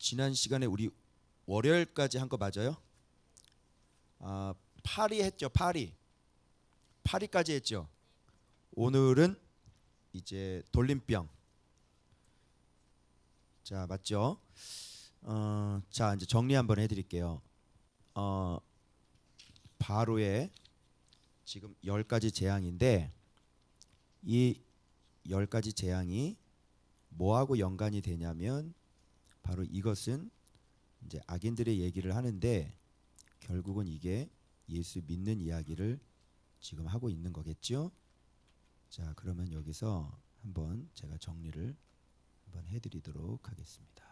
지난 시간에 우리 월요일까지 한 거 맞아요? 파리 했죠. 파리까지 했죠. 오늘은 이제 돌림병. 자, 맞죠? 자, 이제 정리 한번 해드릴게요. 어, 바로의 지금 10가지 재앙인데 이 10가지 재앙이 뭐하고 연관이 되냐면 바로 이것은 이제 악인들의 얘기를 하는데 결국은 이게 예수 믿는 이야기를 지금 하고 있는 거겠죠? 자, 그러면 여기서 한번 제가 정리를 한번 해드리도록 하겠습니다.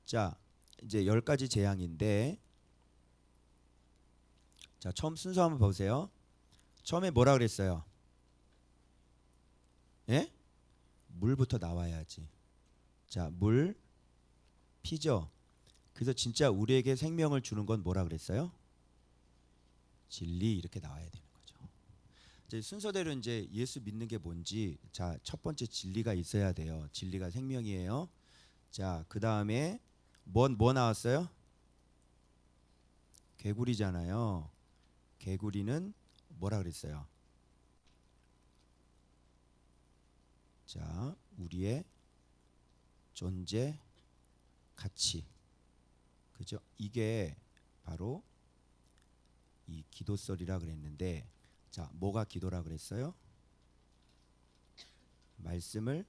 자, 이제 10가지 재앙인데, 자, 처음 순서 한번 보세요. 처음에 뭐라 그랬어요? 예? 물부터 나와야지. 자, 물, 피죠. 그래서 진짜 우리에게 생명을 주는 건 뭐라 그랬어요? 진리, 이렇게 나와야 되는 거죠. 이제 순서대로 이제 예수 믿는 게 뭔지, 자, 첫 번째 진리가 있어야 돼요. 진리가 생명이에요. 자, 그 다음에 뭐 나왔어요? 개구리잖아요. 개구리는 뭐라 그랬어요? 자, 우리의 존재 가치, 그죠? 이게 바로 이 기도설이라 그랬는데, 자, 뭐가 기도라 그랬어요? 말씀을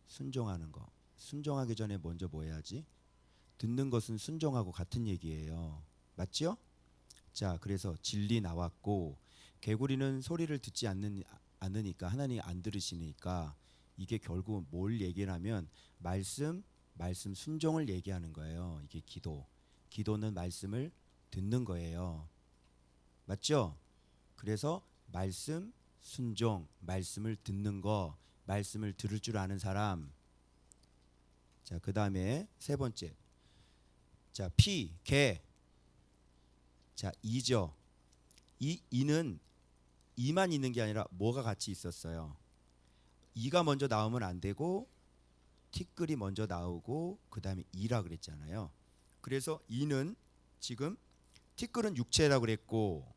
순종하는 거. 순종하기 전에 먼저 뭐 해야지? 듣는 것은 순종하고 같은 얘기예요. 맞죠? 자, 그래서 진리 나왔고, 개구리는 소리를 듣지 않으니까, 하나님 안 들으시니까, 이게 결국 뭘 얘기하면 말씀 순종을 얘기하는 거예요. 이게 기도는 말씀을 듣는 거예요. 맞죠? 그래서 말씀 순종, 말씀을 듣는 거, 말씀을 들을 줄 아는 사람. 자, 그 다음에 세 번째, 자, 개. 자, 이죠. 이는 이만 있는 게 아니라 뭐가 같이 있었어요. 이가 먼저 나오면 안 되고 티끌이 먼저 나오고 그 다음에 이라 그랬잖아요. 그래서 이는 지금 티끌은 육체라고 그랬고,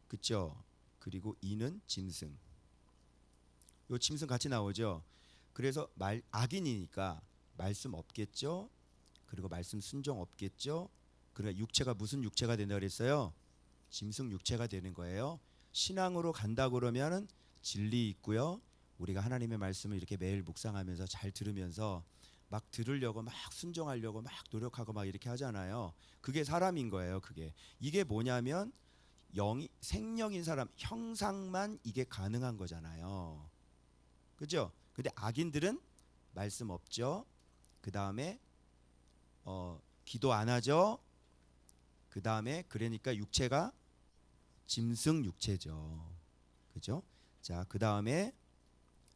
그쵸? 그리고 이는 짐승. 요 짐승 같이 나오죠. 그래서 악인이니까 말씀 없겠죠. 그리고 말씀 순종 없겠죠. 그러니까 육체가 무슨 육체가 된다 그랬어요? 짐승 육체가 되는 거예요. 신앙으로 간다 그러면은 진리 있고요. 우리가 하나님의 말씀을 이렇게 매일 묵상하면서 잘 들으면서 막 들으려고 막 순종하려고 막 노력하고 막 이렇게 하잖아요. 그게 사람인 거예요. 이게 뭐냐면 생명인 사람 형상만 이게 가능한 거잖아요. 그죠? 근데 악인들은 말씀 없죠. 그 다음에 기도 안 하죠. 그 다음에 그러니까 육체가 짐승 육체죠. 그죠? 자, 그 다음에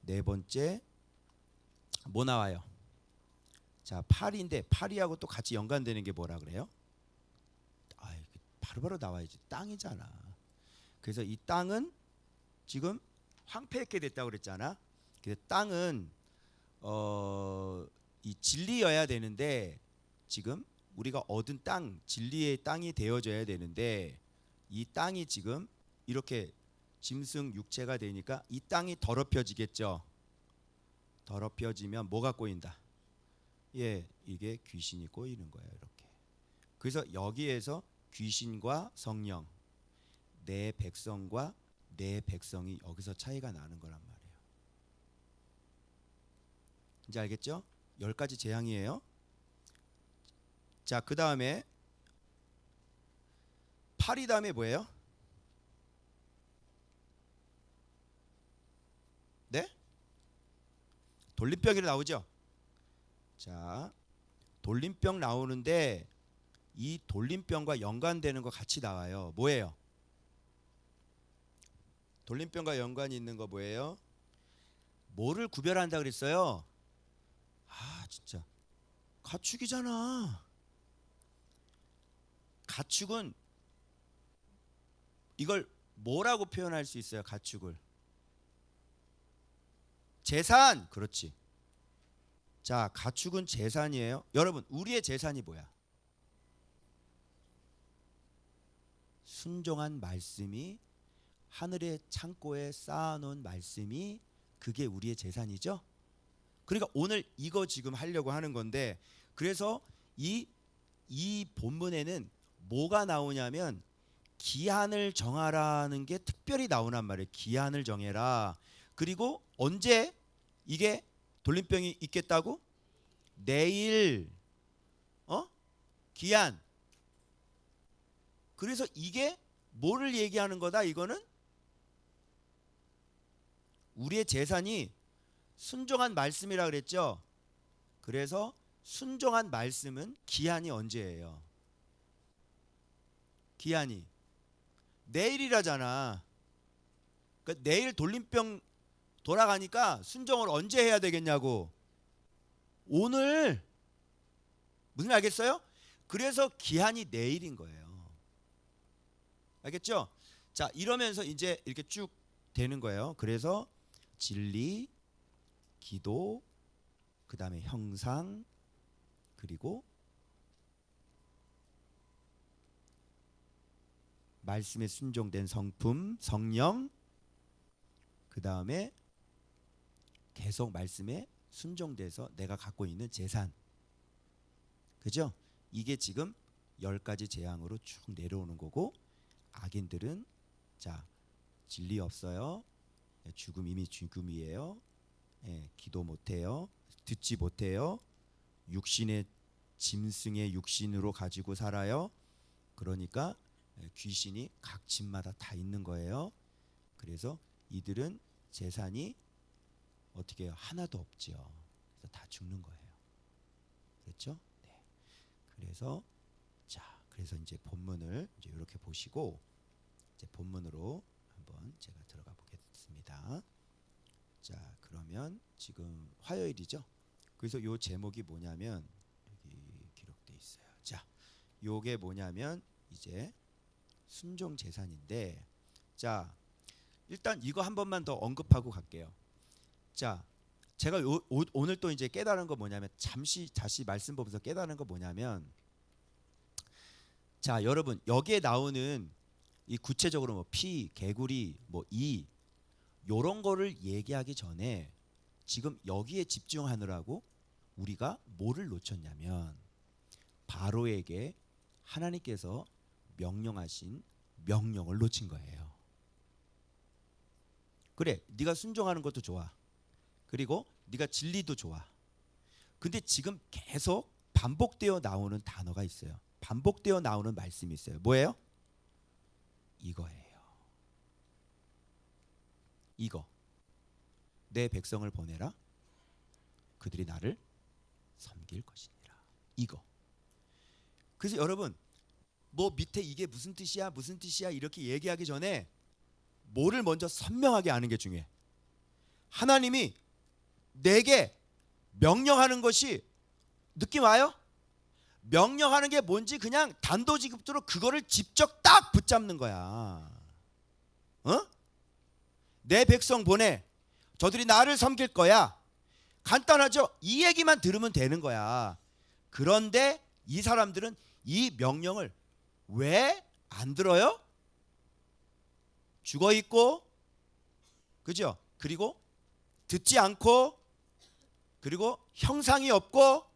네 번째 뭐 나와요? 자, 파리인데 파리하고 또 같이 연관되는 게 뭐라 그래요? 바로바로 나와야지. 땅이잖아. 그래서 이 땅은 지금 황폐하게 됐다고 그랬잖아. 그래서 땅은 이 진리여야 되는데 지금 우리가 얻은 땅, 진리의 땅이 되어져야 되는데 이 땅이 지금 이렇게 짐승 육체가 되니까 이 땅이 더럽혀지겠죠. 더럽혀지면 뭐가 꼬인다? 예, 이게 귀신이 꼬이는 거예요. 이렇게. 그래서 여기에서 귀신과 성령, 내 백성과 내 백성이 여기서 차이가 나는 거란 말이에요. 이제 알겠죠? 10가지 재앙이에요. 자, 그 다음에 파리 다음에 뭐예요? 네? 돌림병이 나오죠. 자, 돌림병 나오는데 이 돌림병과 연관되는 거 같이 나와요. 뭐예요? 돌림병과 연관이 있는 거 뭐예요? 뭐를 구별한다 그랬어요? 진짜 가축이잖아. 가축은 이걸 뭐라고 표현할 수 있어요? 가축을 재산. 그렇지. 자, 가축은 재산이에요. 여러분, 우리의 재산이 뭐야? 순종한 말씀이 하늘의 창고에 쌓아놓은 말씀이 그게 우리의 재산이죠. 그러니까 오늘 이거 지금 하려고 하는 건데, 그래서 이 본문에는 뭐가 나오냐면 기한을 정하라는 게 특별히 나오란 말이에요. 기한을 정해라. 그리고 언제 이게 돌림병이 있겠다고? 내일. 기한. 그래서 이게 뭐를 얘기하는 거다? 이거는 우리의 재산이 순종한 말씀이라 그랬죠. 그래서 순종한 말씀은 기한이 언제예요? 기한이 내일이라잖아. 그러니까 내일 돌림병 돌아가니까 순종을 언제 해야 되겠냐고. 오늘. 무슨 말 알겠어요? 그래서 기한이 내일인 거예요. 알겠죠? 자, 이러면서 이제 이렇게 쭉 되는 거예요. 그래서 진리, 기도, 그 다음에 형상, 그리고 말씀에 순종된 성품, 성령, 그 다음에 계속 말씀에 순종돼서 내가 갖고 있는 재산. 그죠? 이게 지금 10가지 재앙으로 쭉 내려오는 거고, 악인들은 자, 진리 없어요. 죽음 이미 죽음이에요. 기도 못해요. 듣지 못해요. 육신의 짐승의 육신으로 가지고 살아요. 그러니까 귀신이 각 집마다 다 있는 거예요. 그래서 이들은 재산이 어떻게 해요? 하나도 없죠. 그래서 다 죽는 거예요. 그렇죠? 네. 그래서 그래서 이제 본문을 이제 이렇게 보시고 이제 본문으로 한번 제가 들어가 보겠습니다. 자, 그러면 지금 화요일이죠. 그래서 요 제목이 뭐냐면 여기 기록돼 있어요. 자, 요게 뭐냐면 이제 순종 재산인데, 자, 일단 이거 한 번만 더 언급하고 갈게요. 자, 제가 오늘 또 이제 깨달은 거 뭐냐면, 잠시 다시 말씀 보면서 깨달은 거 뭐냐면, 자, 여러분, 여기에 나오는 이 구체적으로 뭐 피, 개구리, 뭐 이 요런 거를 얘기하기 전에 지금 여기에 집중하느라고 우리가 뭐를 놓쳤냐면, 바로에게 하나님께서 명령하신 명령을 놓친 거예요. 그래, 네가 순종하는 것도 좋아. 그리고 네가 진리도 좋아. 근데 지금 계속 반복되어 나오는 단어가 있어요. 반복되어 나오는 말씀이 있어요. 뭐예요? 이거예요. 이거. 내 백성을 보내라. 그들이 나를 섬길 것이니라. 이거. 그래서 여러분, 뭐 밑에 이게 무슨 뜻이야? 무슨 뜻이야? 이렇게 얘기하기 전에 뭐를 먼저 선명하게 아는 게 중요해. 하나님이 내게 명령하는 것이 느낌 와요? 명령하는 게 뭔지 그냥 단도직입적으로 그거를 직접 딱 붙잡는 거야. 내 백성 보내. 저들이 나를 섬길 거야. 간단하죠? 이 얘기만 들으면 되는 거야. 그런데 이 사람들은 이 명령을 왜 안 들어요? 죽어 있고, 그죠? 그리고 듣지 않고, 그리고 형상이 없고,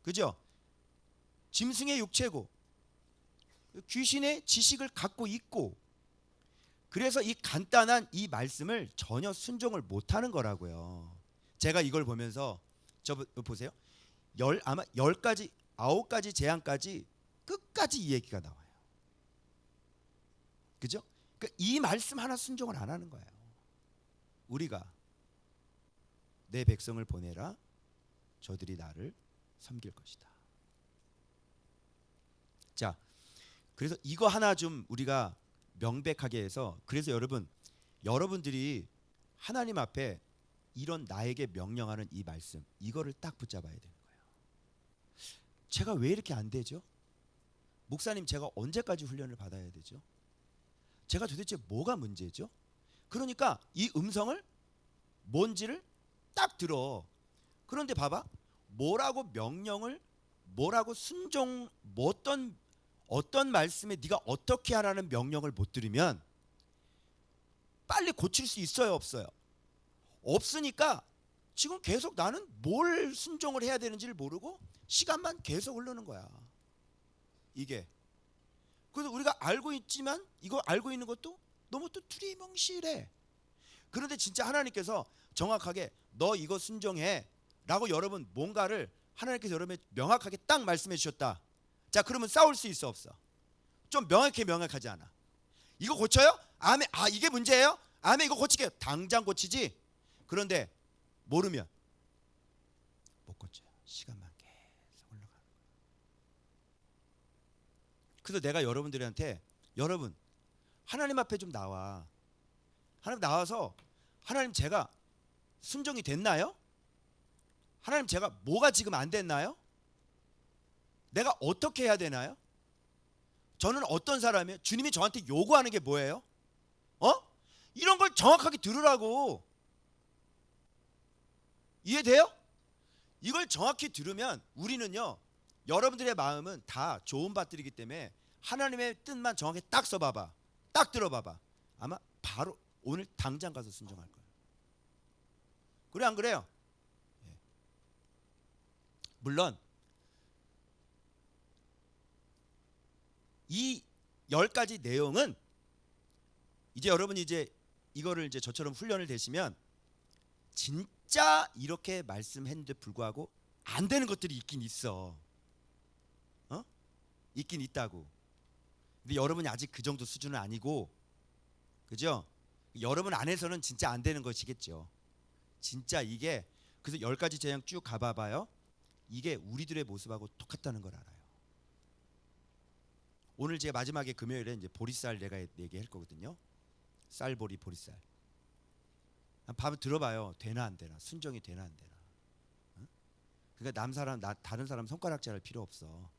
그죠? 짐승의 육체고 귀신의 지식을 갖고 있고, 그래서 이 간단한 이 말씀을 전혀 순종을 못하는 거라고요. 제가 이걸 보면서 저 보세요. 아마 10가지 9가지 재앙까지 끝까지 이 얘기가 나와요. 그죠? 그러니까 이 말씀 하나 순종을 안 하는 거예요. 우리가 내 백성을 보내라. 저들이 나를 섬길 것이다. 자, 그래서 이거 하나 좀 우리가 명백하게 해서, 그래서 여러분들이 하나님 앞에 이런 나에게 명령하는 이 말씀, 이거를 딱 붙잡아야 되는 거예요. 제가 왜 이렇게 안 되죠? 목사님, 제가 언제까지 훈련을 받아야 되죠? 제가 도대체 뭐가 문제죠? 그러니까 이 음성을 뭔지를 딱 들어. 그런데 봐봐, 뭐라고 명령을, 뭐라고 순종, 뭐 어떤 말씀에 네가 어떻게 하라는 명령을 못 들으면 빨리 고칠 수 있어요, 없어요? 없으니까 지금 계속 나는 뭘 순종을 해야 되는지를 모르고 시간만 계속 흐르는 거야, 이게. 그래서 우리가 알고 있지만 이거 알고 있는 것도 너무 또 두리뭉실해. 그런데 진짜 하나님께서 정확하게 너 이거 순종해 라고 여러분 뭔가를 하나님께서 여러분에게 명확하게 딱 말씀해 주셨다. 자, 그러면 싸울 수 있어, 없어? 좀 명확하지 않아? 이거 고쳐요? 아멘. 아, 이게 문제예요? 아멘. 이거 고치게요. 당장 고치지. 그런데 모르면 못 고쳐요. 시간만 계속 올라가는 거예요. 그래서 내가 여러분들한테, 여러분 하나님 앞에 좀 나와. 하나님 나와서, 하나님 제가 순종이 됐나요? 하나님 제가 뭐가 지금 안 됐나요? 내가 어떻게 해야 되나요? 저는 어떤 사람이에요? 주님이 저한테 요구하는 게 뭐예요? 이런 걸 정확하게 들으라고. 이해돼요? 이걸 정확히 들으면 우리는요, 여러분들의 마음은 다 좋은 밭들이기 때문에 하나님의 뜻만 정확히 딱 써봐봐, 딱 들어봐봐. 아마 바로 오늘 당장 가서 순종할 거예요. 그래 안 그래요? 물론 이 10가지 내용은 이제 여러분이 이제 이거를 이제 저처럼 훈련을 되시면 진짜 이렇게 말씀했는데 불구하고 안 되는 것들이 있긴 있어. 있긴 있다고. 근데 여러분이 아직 그 정도 수준은 아니고, 그죠? 여러분 안에서는 진짜 안 되는 것이겠죠. 진짜 이게, 그래서 10가지 재앙 쭉 가봐봐요. 이게 우리들의 모습하고 똑같다는 걸 알아요. 오늘 제가 마지막에 금요일에 이제 보리쌀 내가 얘기할 거거든요. 쌀보리 보리쌀. 한번 들어봐요. 되나 안 되나, 순종이 되나 안 되나. 그러니까 다른 사람 손가락질할 필요 없어.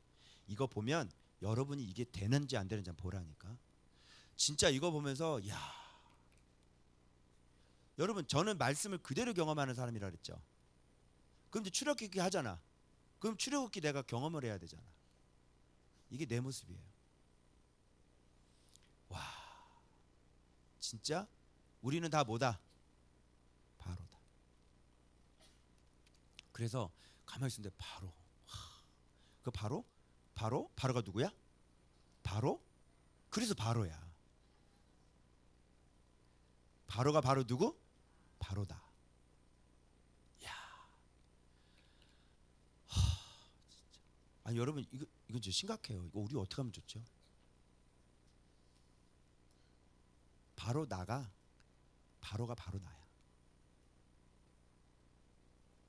이거 보면 여러분이 이게 되는지 안 되는지 한번 보라니까. 진짜 이거 보면서, 야, 여러분 저는 말씀을 그대로 경험하는 사람이라 그랬죠. 그럼 이제 출애굽기 하잖아. 그럼 출애굽기 내가 경험을 해야 되잖아. 이게 내 모습이에요. 와, 진짜 우리는 다 뭐다? 바로다. 그래서 가만히 있었는데 바로, 그 바로가 누구야? 바로? 그래서 바로야. 바로가 바로 누구? 바로다. 야, 진짜. 아니 여러분 이거 진짜 심각해요. 이거 우리 어떻게 하면 좋죠? 바로 나가, 바로가 바로 나야.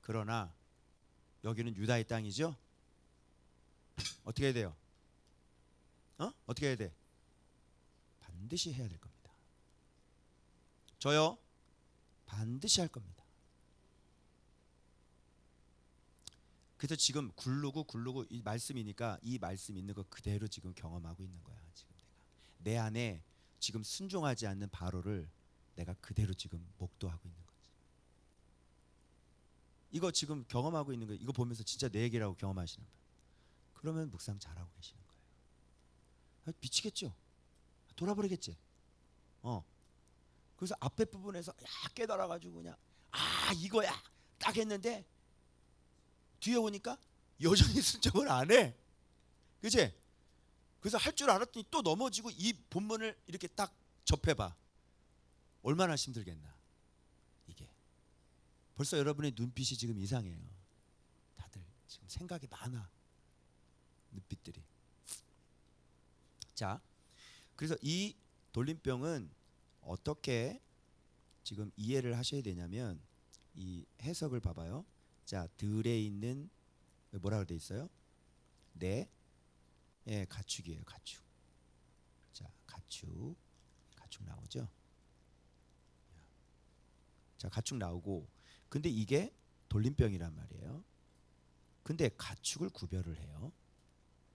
그러나 여기는 유다의 땅이죠. 어떻게 해야 돼요? 어떻게 해야 돼? 반드시 해야 될 겁니다. 저요, 반드시 할 겁니다. 그래서 지금 굴르고 이 말씀이니까 이 말씀 있는 거 그대로 지금 경험하고 있는 거야. 지금 내 안에 지금 순종하지 않는 바로를 내가 그대로 지금 목도하고 있는 거지. 이거 지금 경험하고 있는 거, 이거 보면서 진짜 내 얘기라고 경험하시는 거예요. 그러면 묵상 잘하고 계시는 거예요. 미치겠죠? 돌아버리겠지? 그래서 앞에 부분에서 깨달아가지고 그냥 이거야 딱 했는데 뒤에 오니까 여전히 순종을 안 해. 그치? 그래서 할 줄 알았더니 또 넘어지고 이 본문을 이렇게 딱 접해봐. 얼마나 힘들겠나. 이게 벌써 여러분의 눈빛이 지금 이상해요. 다들 지금 생각이 많아. 눈빛들이. 자, 그래서 이 돌림병은 어떻게 지금 이해를 하셔야 되냐면, 이 해석을 봐봐요. 자, 들에 있는 뭐라고 돼 있어요? 네, 가축이에요. 가축. 자, 가축 나오죠. 자, 가축 나오고, 근데 이게 돌림병이란 말이에요. 근데 가축을 구별을 해요.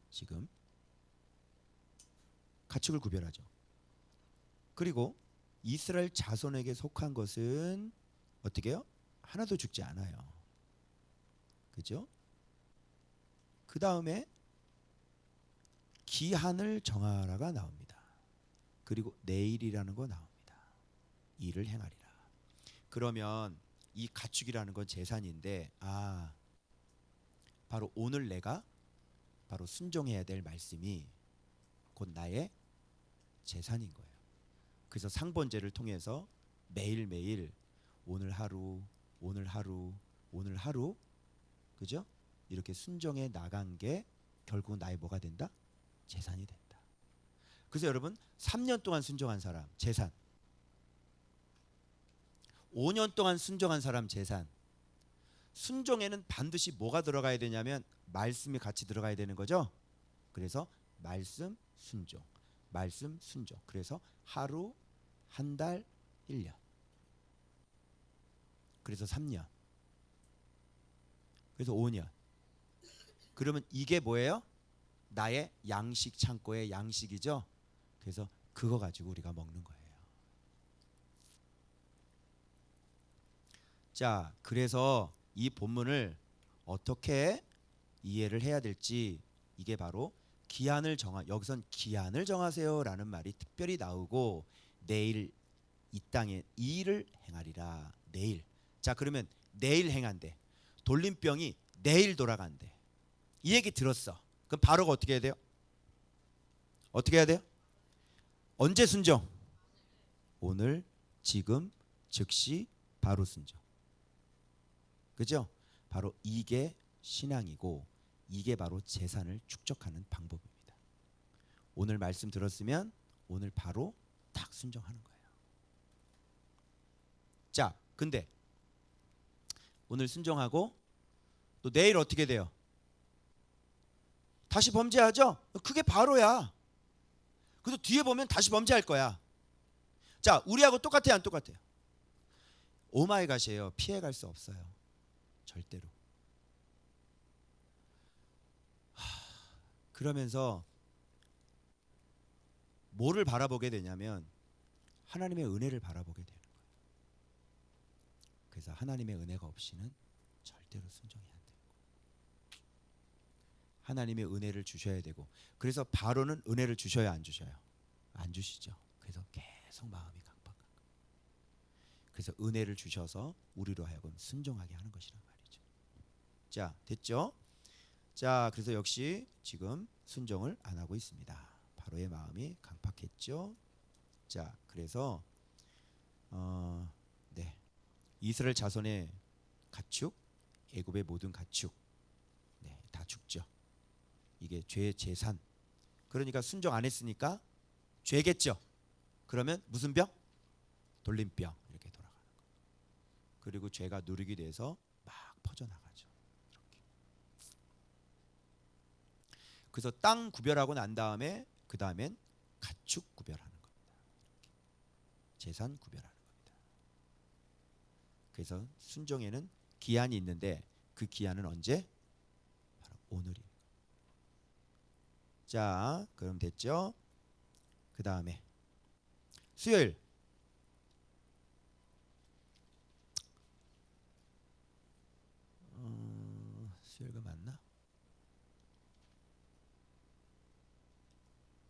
지금 가축을 구별하죠. 그리고 이스라엘 자손에게 속한 것은 어떻게 해요? 하나도 죽지 않아요. 그죠? 그 다음에 기한을 정하라가 나옵니다. 그리고 내일이라는 거 나옵니다. 일을 행하리라. 그러면 이 가축이라는 건 재산인데, 바로 오늘 내가 바로 순종해야 될 말씀이 곧 나의 재산인 거예요. 그래서 상번제를 통해서 매일매일 오늘 하루, 오늘 하루, 오늘 하루, 그죠? 이렇게 순종해 나간 게 결국 나의 뭐가 된다? 재산이 된다. 그래서 여러분 3년 동안 순종한 사람 재산, 5년 동안 순종한 사람 재산. 순종에는 반드시 뭐가 들어가야 되냐면 말씀이 같이 들어가야 되는 거죠. 그래서 말씀 순종, 말씀 순종. 그래서 하루, 한 달, 1년. 그래서 3년. 그래서 5년. 그러면 이게 뭐예요? 나의 양식 창고의 양식이죠. 그래서 그거 가지고 우리가 먹는 거예요. 자, 그래서 이 본문을 어떻게 이해를 해야 될지, 이게 바로 기한을 여기선 기한을 정하세요라는 말이 특별히 나오고, 내일 이 땅에 이 일을 행하리라. 내일. 자, 그러면 내일 행한대. 돌림병이 내일 돌아간대. 이 얘기 들었어. 그럼 바로가 어떻게 해야 돼요? 어떻게 해야 돼요? 언제 순종? 오늘, 지금, 즉시, 바로 순종. 그죠? 바로 이게 신앙이고, 이게 바로 재산을 축적하는 방법입니다. 오늘 말씀 들었으면 오늘 바로 딱 순종하는 거예요. 자, 근데 오늘 순종하고 또 내일 어떻게 돼요? 다시 범죄하죠? 그게 바로야. 그래서 뒤에 보면 다시 범죄할 거야. 자, 우리하고 똑같아요, 안 똑같아요? 오마이갓이에요. 피해갈 수 없어요. 절대로. 그러면서 뭐를 바라보게 되냐면 하나님의 은혜를 바라보게 되는 거예요. 그래서 하나님의 은혜가 없이는 절대로 순종이 안 되고, 하나님의 은혜를 주셔야 되고, 그래서 바로는 은혜를 주셔야 안 주셔요? 안 주시죠. 그래서 계속 마음이 강박한 거예요. 그래서 은혜를 주셔서 우리로 하여금 순종하게 하는 것이란 말이죠. 자, 됐죠? 자, 그래서 역시 지금 순종을 안 하고 있습니다. 바로의 마음이 강팍했죠. 자, 그래서 네, 이스라엘 자손의 가축, 애굽의 모든 가축, 네, 다 죽죠. 이게 죄의 재산. 그러니까 순종 안 했으니까 죄겠죠. 그러면 무슨 병? 돌림병. 이렇게 돌아가는 거. 그리고 죄가 누룩이 돼서 막 퍼져나가죠. 이렇게. 그래서 땅 구별하고 난 다음에 그 다음엔 가축 구별하는 겁니다. 이렇게. 재산 구별하는 겁니다. 그래서 순종에는 기한이 있는데 그 기한은 언제? 바로 오늘입니다. 자, 그럼 됐죠? 그 다음에 수요일. 수요일가 맞나?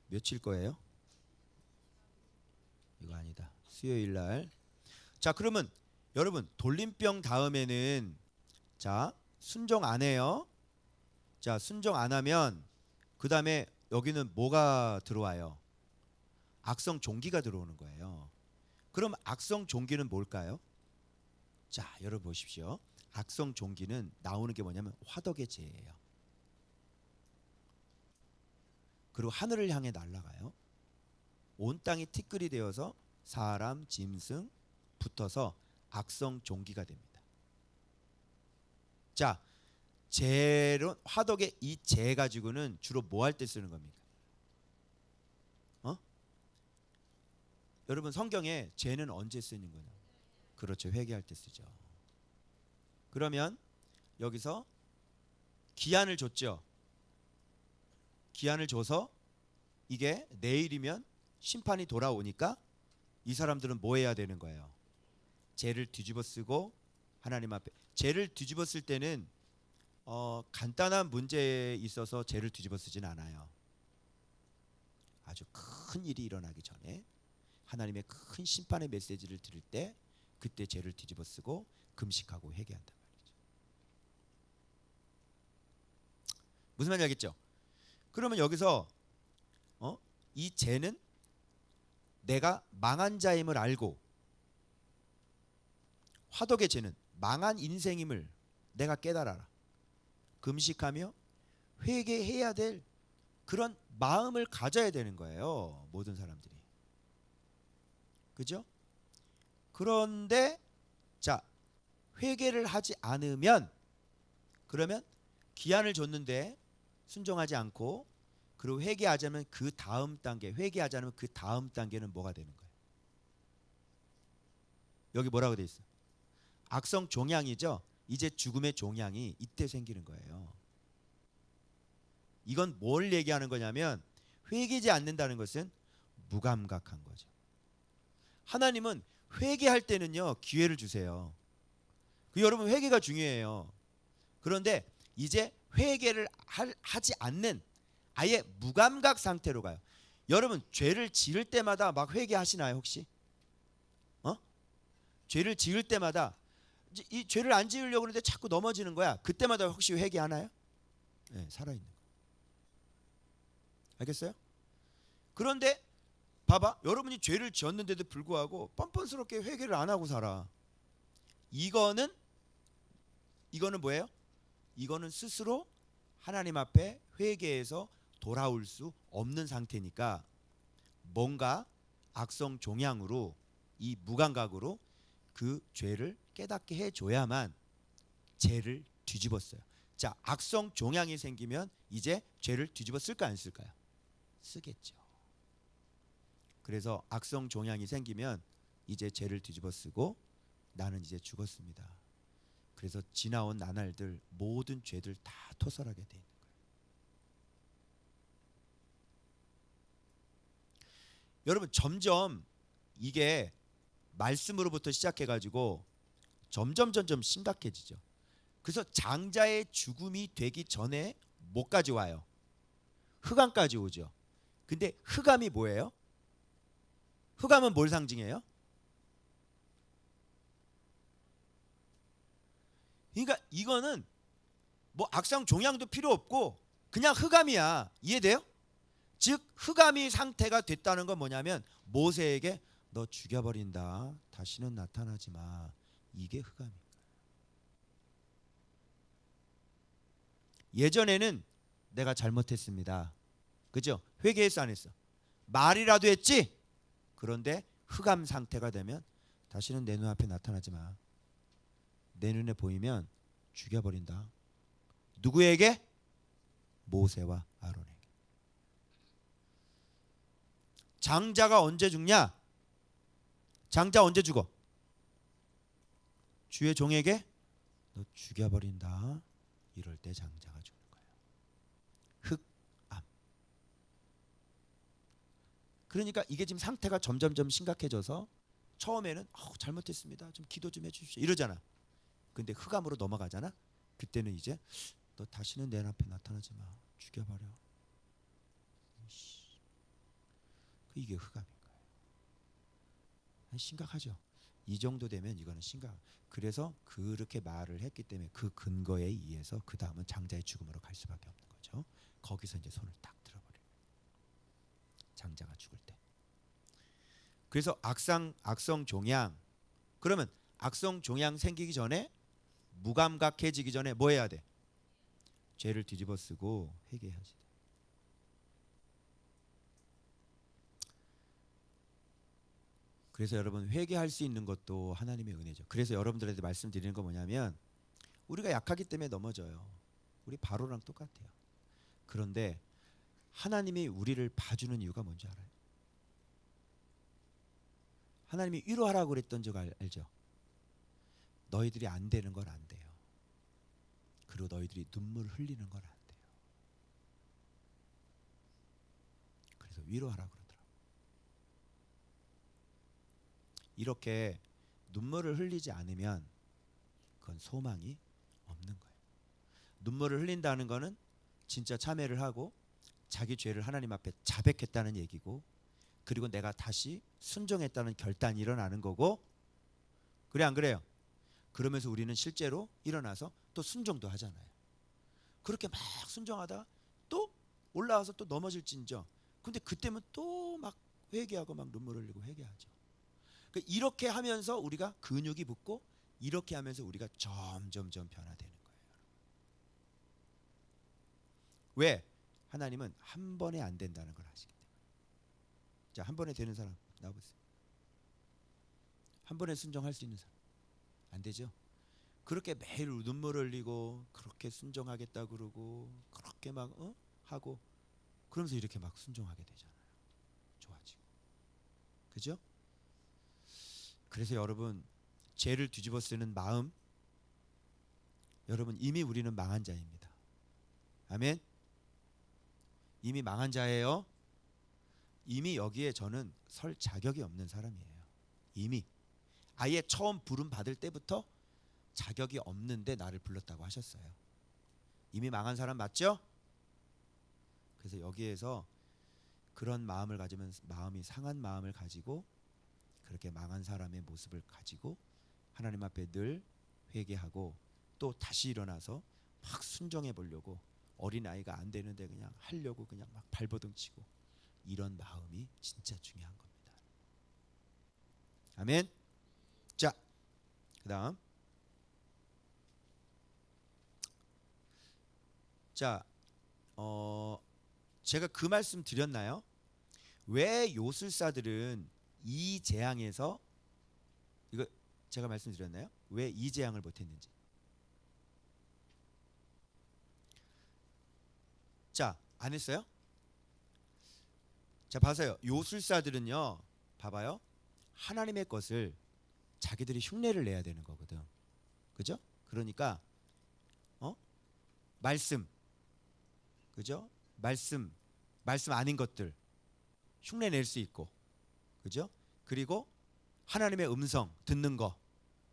며칠 거예요? 이거 아니다. 수요일 날. 자, 그러면 여러분 돌림병 다음에는 자, 순종 안 해요. 자, 순종 안 하면 그 다음에 여기는 뭐가 들어와요? 악성 종기가 들어오는 거예요. 그럼 악성 종기는 뭘까요? 자, 여러분 보십시오. 악성 종기는 나오는 게 뭐냐면 화덕의 재예요. 그리고 하늘을 향해 날아가요. 온 땅이 티끌이 되어서 사람, 짐승 붙어서 악성 종기가 됩니다. 자, 재론 화덕의 이 재 가지고는 주로 뭐 할 때 쓰는 겁니까? 여러분 성경에 재는 언제 쓰는 거냐? 그렇죠. 회개할 때 쓰죠. 그러면 여기서 기한을 줬죠. 기한을 줘서 이게 내일이면 심판이 돌아오니까 이 사람들은 뭐 해야 되는 거예요? 죄를 뒤집어 쓰고 하나님 앞에 죄를 뒤집어 쓸 때는 간단한 문제에 있어서 죄를 뒤집어 쓰진 않아요. 아주 큰 일이 일어나기 전에 하나님의 큰 심판의 메시지를 들을 때 그때 죄를 뒤집어 쓰고 금식하고 회개한단 말이죠. 무슨 말인지 알겠죠? 그러면 여기서 이 죄는 내가 망한 자임을 알고, 화덕의 죄는 망한 인생임을 내가 깨달아라. 금식하며 회개해야 될 그런 마음을 가져야 되는 거예요. 모든 사람들이. 그죠? 그런데 자, 회개를 하지 않으면, 그러면 기한을 줬는데 순종하지 않고, 그리고 회개하자면 그 다음 단계, 회개하지 않으면 그 다음 단계는 뭐가 되는 거예요? 여기 뭐라고 돼 있어? 악성 종양이죠. 이제 죽음의 종양이 이때 생기는 거예요. 이건 뭘 얘기하는 거냐면 회개하지 않는다는 것은 무감각한 거죠. 하나님은 회개할 때는요 기회를 주세요. 여러분 회개가 중요해요. 그런데 이제 회개를 하지 않는 아예 무감각 상태로 가요. 여러분 죄를 지을 때마다 막 회개하시나요 혹시? 죄를 지을 때마다 이 죄를 안 지으려고 하는데 자꾸 넘어지는 거야. 그때마다 혹시 회개하나요? 네, 살아있는 거. 알겠어요? 그런데 봐봐, 여러분이 죄를 지었는데도 불구하고 뻔뻔스럽게 회개를 안 하고 살아. 이거는 뭐예요? 이거는 스스로 하나님 앞에 회개해서 돌아올 수 없는 상태니까 뭔가 악성 종양으로, 이 무감각으로 그 죄를 깨닫게 해줘야만 죄를 뒤집었어요. 자, 악성 종양이 생기면 이제 죄를 뒤집어 쓸까 안 쓸까요? 쓰겠죠. 그래서 악성 종양이 생기면 이제 죄를 뒤집어 쓰고 나는 이제 죽었습니다. 그래서 지나온 나날들 모든 죄들 다 토설하게 돼 있는 거예요. 여러분 점점 이게 말씀으로부터 시작해가지고 점점 심각해지죠. 그래서 장자의 죽음이 되기 전에 뭐까지 와요? 흑암까지 오죠. 근데 흑암이 뭐예요? 흑암은 뭘 상징해요? 그러니까 이거는 뭐 악성 종양도 필요 없고 그냥 흑암이야. 이해돼요? 즉 흑암이 상태가 됐다는 건 뭐냐면 모세에게 너 죽여버린다. 다시는 나타나지 마. 이게 흑암입니다. 예전에는 내가 잘못했습니다. 그죠? 회개했어 안 했어? 말이라도 했지? 그런데 흑암 상태가 되면 다시는 내 눈앞에 나타나지 마. 내 눈에 보이면 죽여버린다. 누구에게? 모세와 아론에게. 장자가 언제 죽냐? 장자 언제 죽어? 주의 종에게 너 죽여버린다. 이럴 때 장자가 죽는 거예요. 흑암. 그러니까 이게 지금 상태가 점점 심각해져서 처음에는 잘못했습니다. 좀 기도 좀 해주십시오. 이러잖아. 근데 흑암으로 넘어가잖아. 그때는 이제 너 다시는 내 앞에 나타나지 마. 죽여버려. 이게 흑암인 거예요. 심각하죠. 이 정도 되면 이거는 심각. 그래서 그렇게 말을 했기 때문에 그 근거에 의해서 그 다음은 장자의 죽음으로 갈 수밖에 없는 거죠. 거기서 이제 손을 딱 들어버려요. 장자가 죽을 때. 그래서 악성 종양. 그러면 악성 종양 생기기 전에 무감각해지기 전에 뭐 해야 돼? 죄를 뒤집어 쓰고 회개해야지. 그래서 여러분 회개할 수 있는 것도 하나님의 은혜죠. 그래서 여러분들한테 말씀드리는 거 뭐냐면 우리가 약하기 때문에 넘어져요. 우리 바로랑 똑같아요. 그런데 하나님이 우리를 봐주는 이유가 뭔지 알아요? 하나님이 위로하라고 그랬던 적 알죠? 너희들이 안 되는 건 안 돼요. 그리고 너희들이 눈물 흘리는 건 안 돼요. 그래서 위로하라고 그러더라고요. 이렇게 눈물을 흘리지 않으면 그런 소망이 없는 거예요. 눈물을 흘린다는 거는 진짜 참회를 하고 자기 죄를 하나님 앞에 자백했다는 얘기고, 그리고 내가 다시 순종했다는 결단이 일어나는 거고, 그래 안 그래요? 그러면서 우리는 실제로 일어나서 또 순종도 하잖아요. 그렇게 막 순종하다가 또 올라와서 또 넘어질진저, 근데 그때면 또 막 회개하고 막 눈물 흘리고 회개하죠. 그러니까 이렇게 하면서 우리가 근육이 붙고, 이렇게 하면서 우리가 점점점 변화되는 거예요. 왜? 하나님은 한 번에 안 된다는 걸 아시기 때문에. 자, 한 번에 되는 사람 나와보세요. 한 번에 순종할 수 있는 사람. 안 되죠? 그렇게 매일 눈물 흘리고 그렇게 순종하겠다 그러고 그렇게 막 하고 그러면서 이렇게 막 순종하게 되잖아요. 좋아지고. 그죠? 그래서 여러분, 죄를 뒤집어 쓰는 마음, 여러분 이미 우리는 망한 자입니다. 아멘. 이미 망한 자예요. 이미 여기에 저는 설 자격이 없는 사람이에요. 이미 아예 처음 부름 받을 때부터 자격이 없는데 나를 불렀다고 하셨어요. 이미 망한 사람 맞죠? 그래서 여기에서 그런 마음을 가지면, 마음이 상한 마음을 가지고 그렇게 망한 사람의 모습을 가지고 하나님 앞에 늘 회개하고 또 다시 일어나서 막 순종해 보려고, 어린아이가 안 되는데 그냥 하려고 그냥 막 발버둥 치고, 이런 마음이 진짜 중요한 겁니다. 아멘. 자, 그다음 자, 제가 그 말씀 드렸나요? 왜 요술사들은 이 재앙에서, 이거 제가 말씀드렸나요? 왜 이 재앙을 못했는지. 자, 안 했어요? 자, 봐서요. 요술사들은요, 봐봐요. 하나님의 것을 자기들이 흉내를 내야 되는 거거든. 그죠? 그러니까 말씀, 그죠? 말씀 아닌 것들 흉내 낼 수 있고, 그죠? 그리고 하나님의 음성 듣는 거,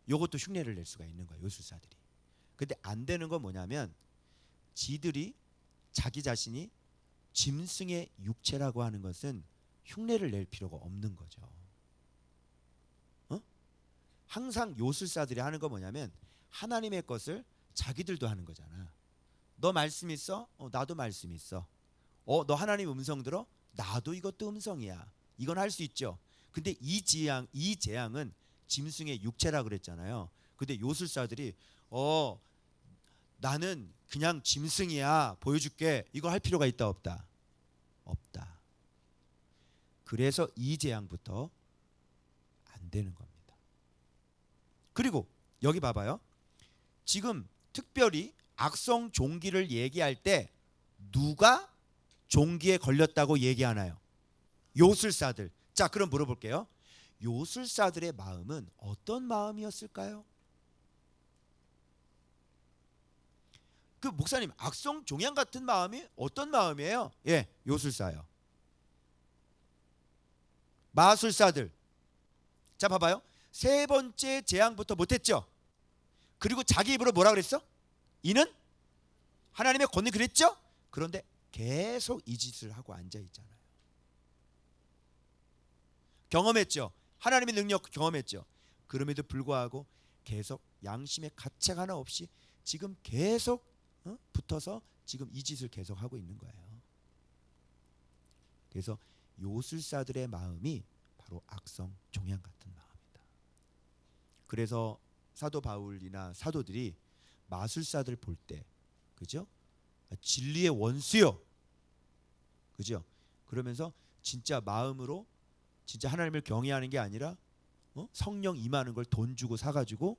요것도 흉내를 낼 수가 있는 거예요, 요술사들이. 근데 안 되는 건 뭐냐면, 지들이 자기 자신이 짐승의 육체라고 하는 것은 흉내를 낼 필요가 없는 거죠. 항상 요술사들이 하는 거 뭐냐면, 하나님의 것을 자기들도 하는 거잖아. 너 말씀 있어? 나도 말씀 있어. 너 하나님 음성 들어? 나도 이것도 음성이야. 이건 할 수 있죠. 근데 이 재앙은 짐승의 육체라 그랬잖아요. 근데 요술사들이 나는 그냥 짐승이야, 보여줄게. 이거 할 필요가 있다 없다? 없다. 그래서 이 재앙부터 안 되는 겁니다. 그리고 여기 봐봐요. 지금 특별히 악성 종기를 얘기할 때 누가 종기에 걸렸다고 얘기하나요? 요술사들. 자, 그럼 물어볼게요. 요술사들의 마음은 어떤 마음이었을까요? 그 목사님, 악성 종양 같은 마음이 어떤 마음이에요? 예, 요술사요. 마술사들. 자, 봐봐요. 세 번째 재앙부터 못했죠? 그리고 자기 입으로 뭐라 그랬어? 이는 하나님의 권위 그랬죠? 그런데 계속 이 짓을 하고 앉아 있잖아요. 경험했죠? 하나님의 능력 경험했죠? 그럼에도 불구하고 계속 양심의 가책 하나 없이 지금 계속 붙어서 지금 이 짓을 계속 하고 있는 거예요. 그래서 요술사들의 마음이 바로 악성 종양 같은 마음이다. 그래서 사도 바울이나 사도들이 마술사들 볼 때, 그죠? 진리의 원수요, 그죠? 그러면서 진짜 마음으로 진짜 하나님을 경외하는 게 아니라 성령 임하는 걸 돈 주고 사가지고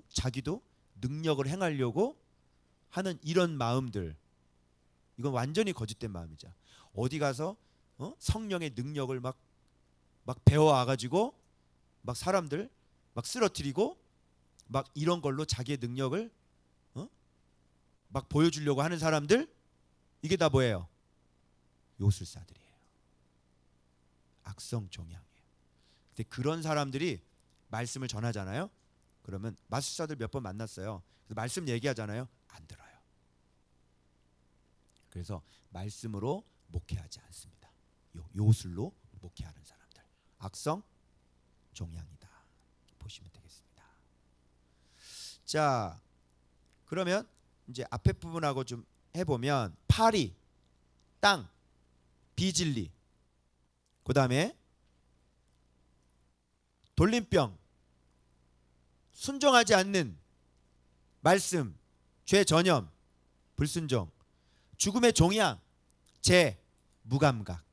자기도 능력을 행하려고 하는 이런 마음들, 이건 완전히 거짓된 마음이죠. 어디 가서 성령의 능력을 막 배워와가지고 막 사람들 막 쓰러뜨리고 막 이런 걸로 자기의 능력을 막 보여주려고 하는 사람들, 이게 다 뭐예요? 요술사들이에요. 악성 종양이에요. 근데 그런 사람들이 말씀을 전하잖아요. 그러면 마술사들 몇 번 만났어요. 그래서 말씀 얘기하잖아요. 안 들어요. 그래서 말씀으로 목회하지 않습니다. 요술로 목회하는 사람들, 악성 종양이다. 보시면 되겠습니다. 자, 그러면 이제 앞에 부분하고 좀 해보면 파리, 땅, 비진리, 그 다음에 돌림병, 순종하지 않는 말씀, 죄 전염, 불순종, 죽음의 종양, 재, 무감각,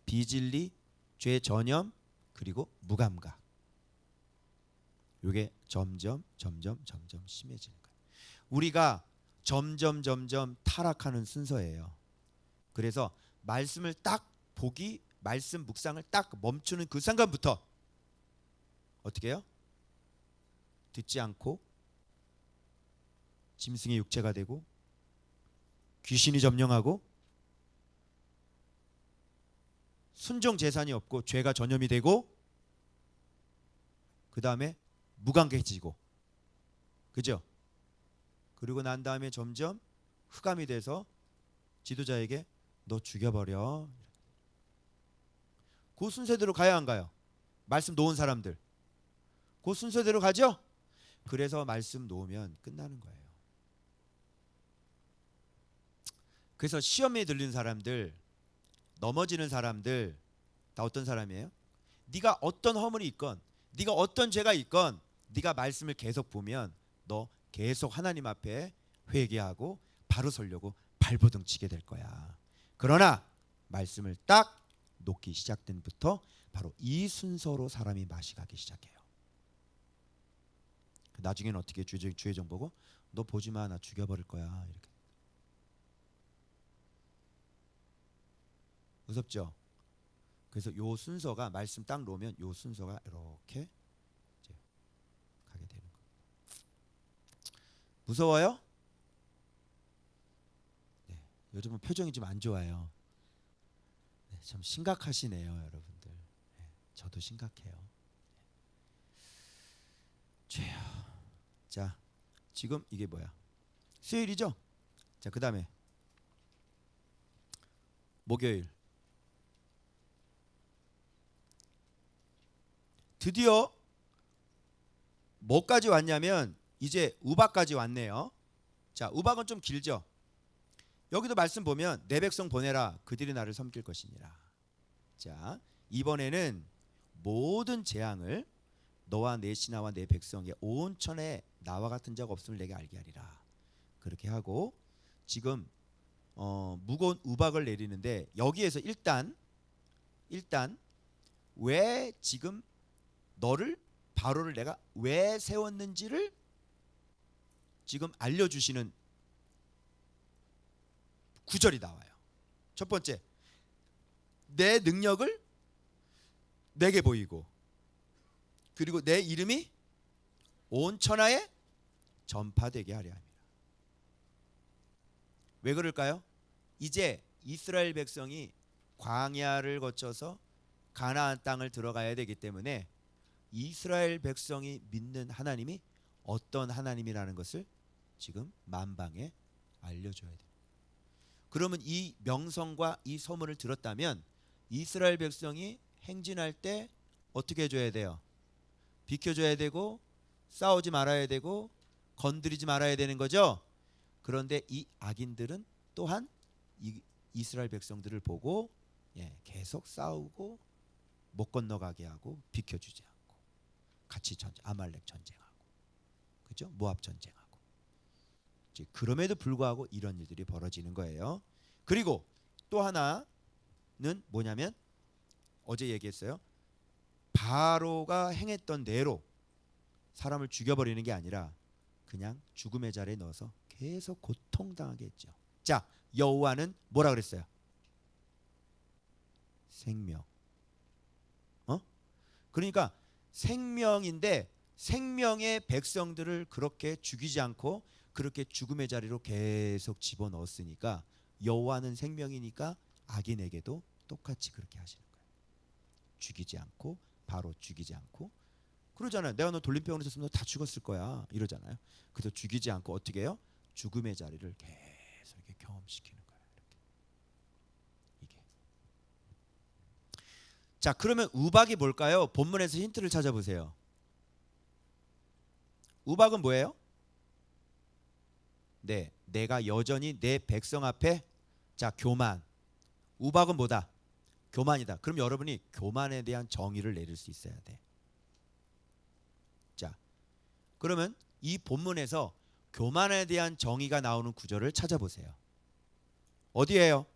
비진리, 죄 전염, 그리고 무감각. 이게 점점 심해지는 거예요. 우리가 점점 타락하는 순서예요. 그래서 말씀을 딱 보기, 말씀 묵상을 딱 멈추는 그 순간부터 어떻게 해요? 듣지 않고 짐승의 육체가 되고 귀신이 점령하고 순종 재산이 없고 죄가 전염이 되고 그 다음에 무감각해지고, 그죠? 그리고 난 다음에 점점 흑암이 돼서 지도자에게 너 죽여버려. 그 순서대로 가야 안 가요? 말씀 놓은 사람들 그 순서대로 가죠? 그래서 말씀 놓으면 끝나는 거예요. 그래서 시험에 들린 사람들, 넘어지는 사람들 다 어떤 사람이에요? 네가 어떤 허물이 있건, 네가 어떤 죄가 있건, 네가 말씀을 계속 보면 너 계속 하나님 앞에 회개하고 바로 서려고 발버둥 치게 될 거야. 그러나 말씀을 딱 놓기 시작된 부터 바로 이 순서로 사람이 맛이 가기 시작해요. 나중에는 어떻게 주의종 보고 너 보지 마, 나 죽여버릴 거야. 이렇게. 무섭죠? 그래서 요 순서가 말씀 딱 놓으면 요 순서가 이렇게 이제 가게 되는 거예요. 무서워요? 네, 요즘은 표정이 좀 안 좋아요. 네, 좀 심각하시네요, 여러분들. 네, 저도 심각해요. 죄요. 자, 지금 이게 뭐야? 수요일이죠? 자, 그 다음에 목요일. 드디어 뭐까지 왔냐면 이제 우박까지 왔네요. 자, 우박은 좀 길죠? 여기도 말씀 보면 내 백성 보내라, 그들이 나를 섬길 것이니라. 자, 이번에는 모든 재앙을 너와 내 신하와 내 백성의 온 천에 나와 같은 자가 없음을 내게 알게 하리라. 그렇게 하고 지금 무거운 우박을 내리는데 여기에서 일단 왜 지금 너를 바로를 내가 왜 세웠는지를 지금 알려주시는 구절이 나와요. 첫 번째, 내 능력을 내게 보이고, 그리고 내 이름이 온 천하에 전파되게 하려 합니다. 왜 그럴까요? 이제 이스라엘 백성이 광야를 거쳐서 가나안 땅을 들어가야 되기 때문에 이스라엘 백성이 믿는 하나님이 어떤 하나님이라는 것을 지금 만방에 알려줘야 돼요. 그러면 이 명성과 이 소문을 들었다면 이스라엘 백성이 행진할 때 어떻게 해줘야 돼요? 비켜줘야 되고 싸우지 말아야 되고 건드리지 말아야 되는 거죠. 그런데 이 악인들은 또한 이 이스라엘 백성들을 보고 계속 싸우고 못 건너가게 하고 비켜주지 않고 같이 아말렉 전쟁하고, 그죠? 모압 전쟁하고. 그럼에도 불구하고 이런 일들이 벌어지는 거예요. 그리고 또 하나는 뭐냐면 어제 얘기했어요. 바로가 행했던 대로 사람을 죽여버리는 게 아니라 그냥 죽음의 자리에 넣어서 계속 고통당하게 했죠. 자, 여호와는 뭐라 그랬어요? 생명. 그러니까 생명인데 생명의 백성들을 그렇게 죽이지 않고 그렇게 죽음의 자리로 계속 집어넣었으니까 여호와는 생명이니까 악인에게도 똑같이 그렇게 하시는 거예요. 죽이지 않고, 바로 죽이지 않고, 그러잖아요. 내가 너 돌림병으로 쳤으면 너 다 죽었을 거야. 이러잖아요. 그래서 죽이지 않고 어떻게 해요? 죽음의 자리를 계속 이렇게 경험시키는 거예요. 이렇게. 이게. 자, 그러면 우박이 뭘까요? 본문에서 힌트를 찾아보세요. 우박은 뭐예요? 네, 내가 여전히 내 백성 앞에 자, 교만. 우박은 뭐다? 교만이다. 그럼 여러분이 교만에 대한 정의를 내릴 수 있어야 돼. 자, 그러면 이 본문에서 교만에 대한 정의가 나오는 구절을 찾아보세요. 어디예요?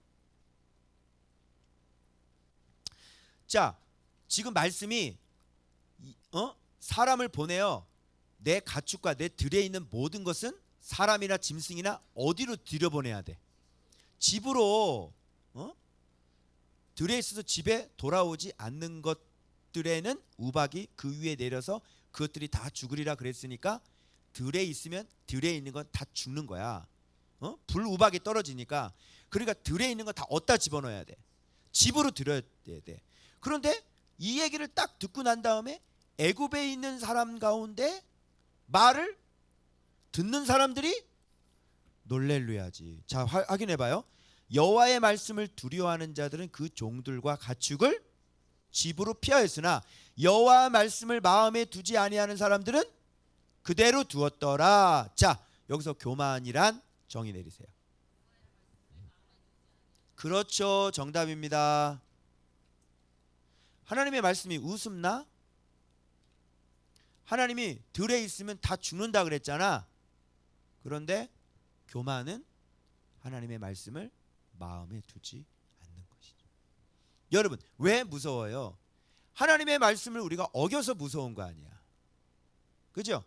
자, 지금 말씀이 사람을 보내어 내 가축과 내 들에 있는 모든 것은 사람이나 짐승이나 어디로 들여보내야 돼? 집으로. 들에 있어서 집에 돌아오지 않는 것들에는 우박이 그 위에 내려서 그것들이 다 죽으리라 그랬으니까 들에 있으면 들에 있는 건 다 죽는 거야. 불 우박이 떨어지니까. 그러니까 들에 있는 건 다 어디다 집어넣어야 돼? 집으로 들여야 돼. 그런데 이 얘기를 딱 듣고 난 다음에 애굽에 있는 사람 가운데 말을 듣는 사람들이 놀렐루야지. 자, 확인해 봐요. 여호와의 말씀을 두려워하는 자들은 그 종들과 가축을 집으로 피하였으나 여호와 말씀을 마음에 두지 아니하는 사람들은 그대로 두었더라. 자, 여기서 교만이란 정의 내리세요. 그렇죠. 정답입니다. 하나님의 말씀이 우습나? 하나님이 들에 있으면 다 죽는다 그랬잖아. 그런데 교만은 하나님의 말씀을 마음에 두지 않는 것이죠. 여러분, 왜 무서워요? 하나님의 말씀을 우리가 어겨서 무서운 거 아니야. 그죠?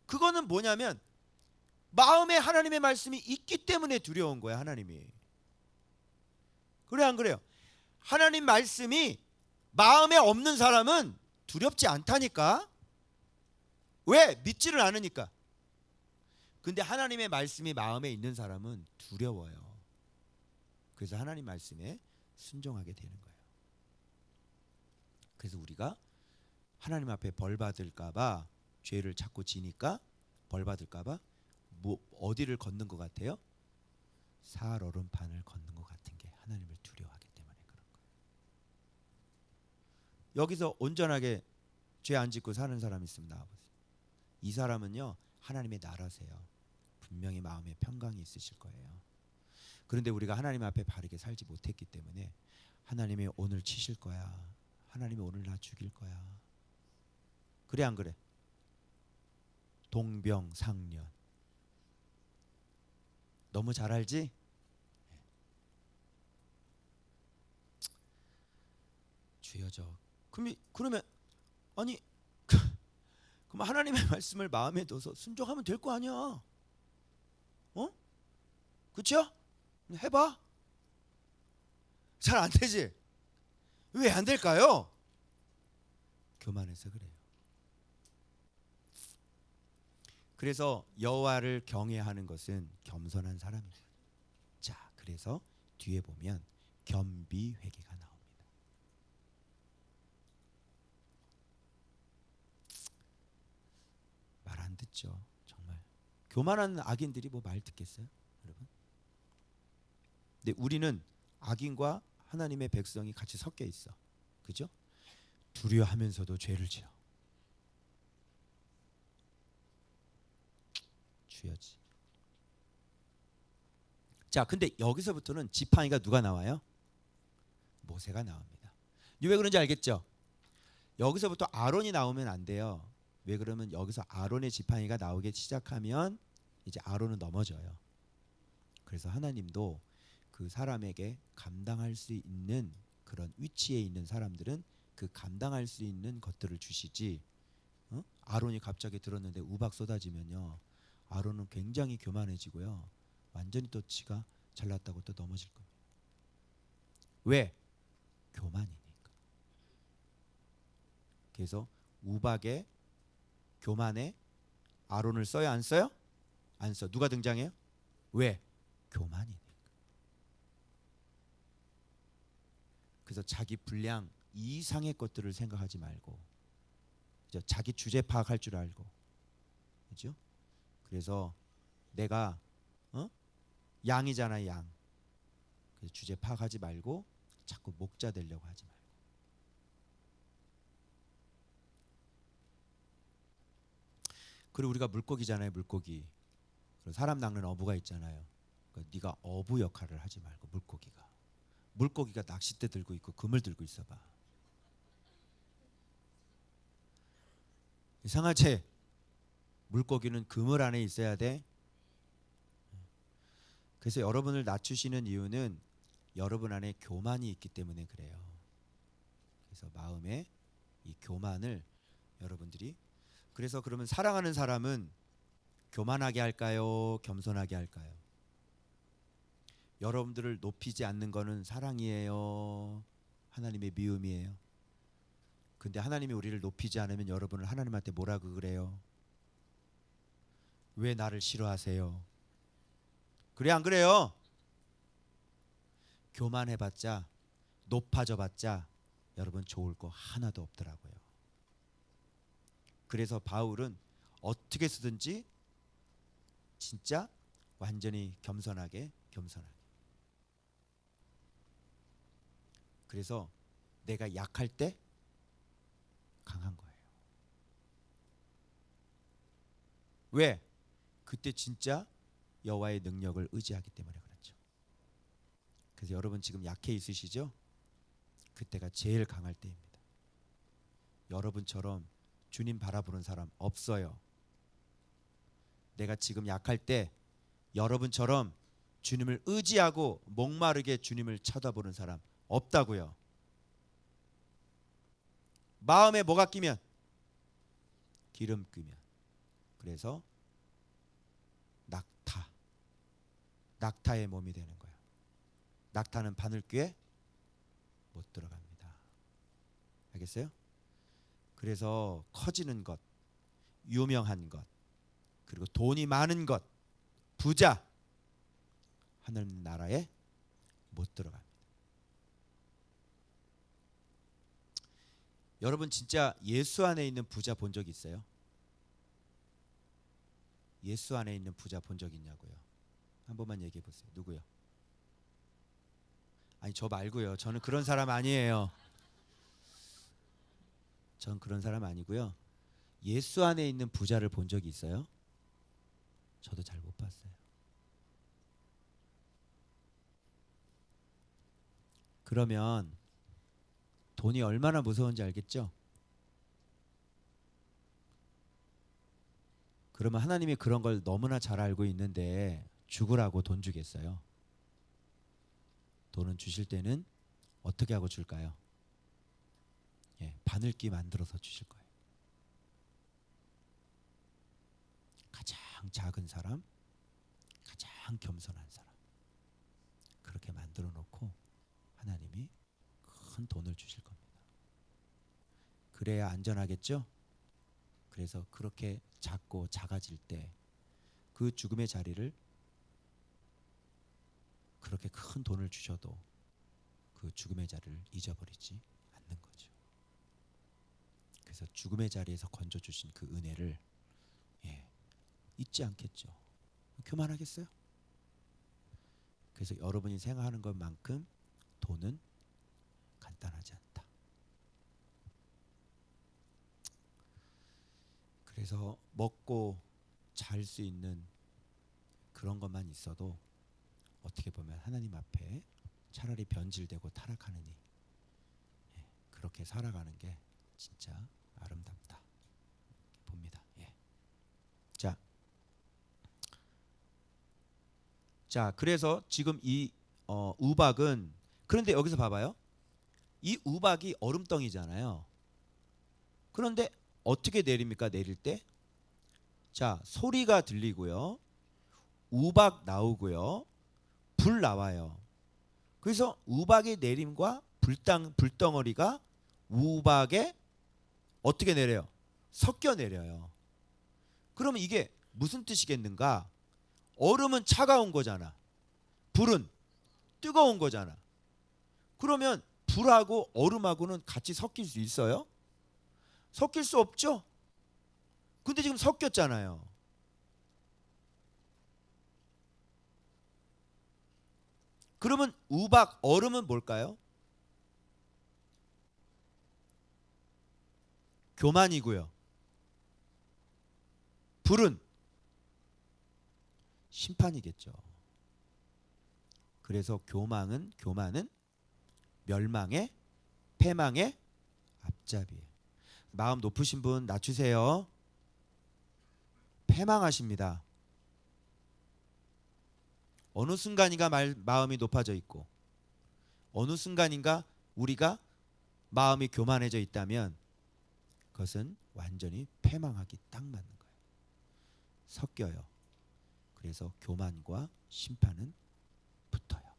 그거는 뭐냐면 마음에 하나님의 말씀이 있기 때문에 두려운 거야. 하나님이. 그래 안 그래요? 하나님 말씀이 마음에 없는 사람은 두렵지 않다니까. 왜? 믿지를 않으니까. 근데 하나님의 말씀이 마음에 있는 사람은 두려워요. 그래서 하나님 말씀에 순종하게 되는 거예요. 그래서 우리가 하나님 앞에 벌 받을까 봐 죄를 자꾸 지니까 벌 받을까 봐 어디를 걷는 것 같아요? 살얼음판을 걷는 것 같은 게 하나님을 두려워하기 때문에 그런 거예요. 여기서 온전하게 죄 안 짓고 사는 사람 있으면 나와보세요. 이 사람은요 하나님의 나라세요. 분명히 마음에 평강이 있으실 거예요. 그런데 우리가 하나님 앞에 바르게 살지 못했기 때문에 하나님이 오늘 치실 거야. 하나님이 오늘 나 죽일 거야. 그래 안 그래? 동병상련. 너무 잘 알지? 주여 저 그러면 아니 그럼 하나님의 말씀을 마음에 둬서 순종하면 될 거 아니야. 그렇죠? 해봐. 잘 안 되지? 왜 안 될까요? 교만해서 그래요. 그래서 여호와를 경외하는 것은 겸손한 사람이에요. 자, 그래서 뒤에 보면 겸비회개가 나옵니다. 말 안 듣죠. 정말 교만한 악인들이 뭐 말 듣겠어요, 여러분? 근데 우리는 악인과 하나님의 백성이 같이 섞여 있어. 그죠? 두려워하면서도 죄를 지어. 주여지. 자, 근데 여기서부터는 지팡이가 누가 나와요? 모세가 나옵니다. 왜 그런지 알겠죠? 여기서부터 아론이 나오면 안 돼요. 왜 그러면 여기서 아론의 지팡이가 나오기 시작하면 이제 아론은 넘어져요. 그래서 하나님도 그 사람에게 감당할 수 있는 그런 위치에 있는 사람들은 그 감당할 수 있는 것들을 주시지. 아론이 갑자기 들었는데 우박 쏟아지면요, 아론은 굉장히 교만해지고요, 완전히 또 지가 잘났다고 또 넘어질 겁니다. 왜? 교만이니까. 그래서 우박에 교만에 아론을 써요, 안 써요? 안 써. 누가 등장해요? 왜? 교만이니까. 그래서 자기 분량 이상의 것들을 생각하지 말고 자기 주제 파악할 줄 알고, 그렇죠? 그래서 내가 양이잖아, 양. 그래서 주제 파악하지 말고 자꾸 목자 되려고 하지 말고. 그리고 우리가 물고기잖아요, 물고기. 그리고 사람 낚는 어부가 있잖아요. 그러니까 네가 어부 역할을 하지 말고 물고기가 낚싯대 들고 있고 그물 들고 있어봐. 이상하지? 물고기는 그물 안에 있어야 돼. 그래서 여러분을 낮추시는 이유는 여러분 안에 교만이 있기 때문에 그래요. 그래서 마음에 이 교만을 여러분들이, 그래서 그러면 사랑하는 사람은 교만하게 할까요? 겸손하게 할까요? 여러분들을 높이지 않는 거는 사랑이에요? 하나님의 미움이에요? 근데 하나님이 우리를 높이지 않으면 여러분을 하나님한테 뭐라고 그래요? 왜 나를 싫어하세요? 그래 안 그래요? 교만해봤자, 높아져봤자 여러분 좋을 거 하나도 없더라고요. 그래서 바울은 어떻게 쓰든지 진짜 완전히 겸손하게. 그래서 내가 약할 때 강한 거예요. 왜? 그때 진짜 여호와의 능력을 의지하기 때문에 그렇죠. 그래서 여러분 지금 약해 있으시죠? 그때가 제일 강할 때입니다. 여러분처럼 주님 바라보는 사람 없어요. 내가 지금 약할 때 여러분처럼 주님을 의지하고 목마르게 주님을 쳐다보는 사람 없다고요. 마음에 뭐가 끼면? 기름 끼면. 그래서 낙타의 몸이 되는 거예요. 낙타는 바늘귀에 못 들어갑니다. 알겠어요? 그래서 커지는 것, 유명한 것, 그리고 돈이 많은 것, 부자, 하늘 나라에 못 들어갑니다. 여러분 진짜 예수 안에 있는 부자 본 적 있어요? 예수 안에 있는 부자 본 적 있냐고요? 한 번만 얘기해 보세요. 누구요? 아니 저 말고요. 저는 그런 사람 아니에요. 전 그런 사람 아니고요. 예수 안에 있는 부자를 본 적이 있어요? 저도 잘 못 봤어요. 그러면 돈이 얼마나 무서운지 알겠죠? 그러면 하나님이 그런 걸 너무나 잘 알고 있는데 죽으라고 돈 주겠어요? 돈은 주실 때는 어떻게 하고 줄까요? 바늘귀 만들어서 주실 거예요. 가장 작은 사람, 가장 겸손한 사람, 그렇게 만들어 놓고 하나님이 큰 돈을 주실 겁니다. 그래야 안전하겠죠? 그래서 그렇게 작고 작아질 때 그 죽음의 자리를 그렇게 큰 돈을 주셔도 그 죽음의 자리를 잊어버리지 않는 거죠. 그래서 죽음의 자리에서 건져주신 그 은혜를 잊지 않겠죠. 교만하겠어요? 그래서 여러분이 생각하는 것만큼 돈은 간단하지 않다. 그래서 먹고 잘 수 있는 그런 것만 있어도 어떻게 보면 하나님 앞에 차라리 변질되고 타락하느니 그렇게 살아가는 게 진짜 아름답다 봅니다. 자, 그래서 지금 이 우박은, 그런데 여기서 봐봐요. 이 우박이 얼음덩이잖아요. 그런데 어떻게 내립니까? 내릴 때 자, 소리가 들리고요, 우박 나오고요, 불 나와요. 그래서 우박의 내림과 불덩어리가 우박에 어떻게 내려요? 섞여 내려요. 그러면 이게 무슨 뜻이겠는가? 얼음은 차가운 거잖아. 불은 뜨거운 거잖아. 그러면 불하고 얼음하고는 같이 섞일 수 있어요? 섞일 수 없죠. 근데 지금 섞였잖아요. 그러면 우박, 얼음은 뭘까요? 교만이고요. 불은 심판이겠죠. 그래서 교만은 멸망의 패망의 앞잡이에요. 마음 높으신 분 낮추세요. 패망하십니다. 어느 순간인가 마음이 높아져 있고 어느 순간인가 우리가 마음이 교만해져 있다면 그것은 완전히 패망하기 딱 맞는 거예요. 섞여요. 그래서 교만과 심판은 붙어요.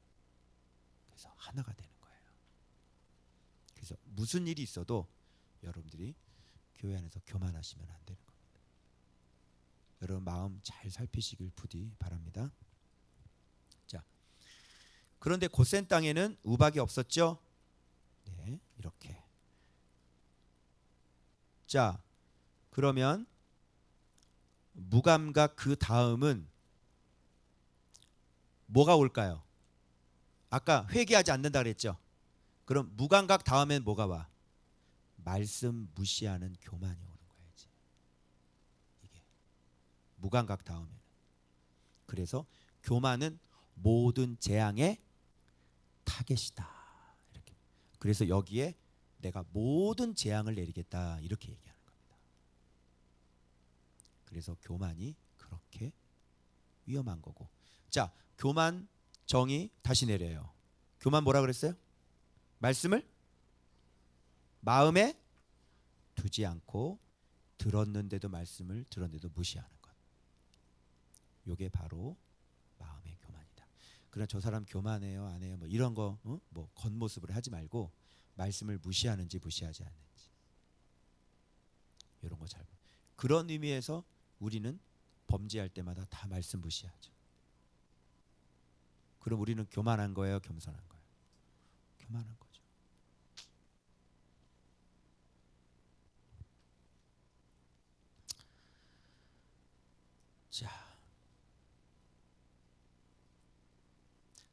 그래서 하나가 되는 거예요. 그래서 무슨 일이 있어도 여러분들이 교회 안에서 교만하시면 안 되는 겁니다. 여러분 마음 잘 살피시길 부디 바랍니다. 자, 그런데 고센 땅에는 우박이 없었죠? 네, 이렇게. 자, 그러면 무감각 그 다음은 뭐가 올까요? 아까 회개하지 않는다 그랬죠? 그럼 무감각 다음엔 뭐가 와? 말씀 무시하는 교만이 오는 거야지. 이게 무감각 다음에는. 그래서 교만은 모든 재앙의 타겟이다. 이렇게. 그래서 여기에 내가 모든 재앙을 내리겠다 이렇게 얘기하는 겁니다. 그래서 교만이 그렇게 위험한 거고. 자, 교만 정의 다시 내려요. 교만 뭐라 그랬어요? 말씀을 마음에 두지 않고 들었는데도 말씀을 들었는데도 무시하는 것. 요게 바로 마음의 교만이다. 그러나 저 사람 교만해요, 안 해요, 뭐 이런 거 뭐 겉모습으로 하지 말고 말씀을 무시하는지 무시하지 않는지 이런 거 잘. 그런 의미에서 우리는 범죄할 때마다 다 말씀 무시하죠. 그럼 우리는 교만한 거예요, 겸손한 거예요? 교만한 거죠.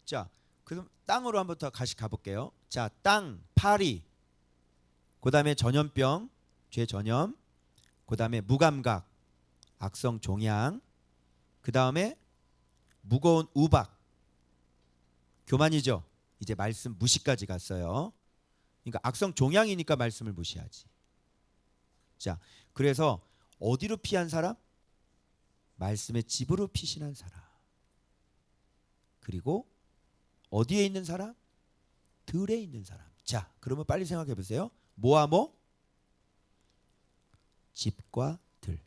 자, 그럼 땅으로 한번 더 다시 가볼게요. 자, 땅, 파리, 그 다음에 전염병, 죄 전염, 그 다음에 무감각, 악성 종양, 그 다음에 무거운 우박, 교만이죠. 이제 말씀 무시까지 갔어요. 그러니까 악성 종양이니까 말씀을 무시하지. 자, 그래서 어디로 피한 사람? 말씀의 집으로 피신한 사람. 그리고 어디에 있는 사람? 들에 있는 사람. 자, 그러면 빨리 생각해 보세요. 뭐와 뭐? 집과 들.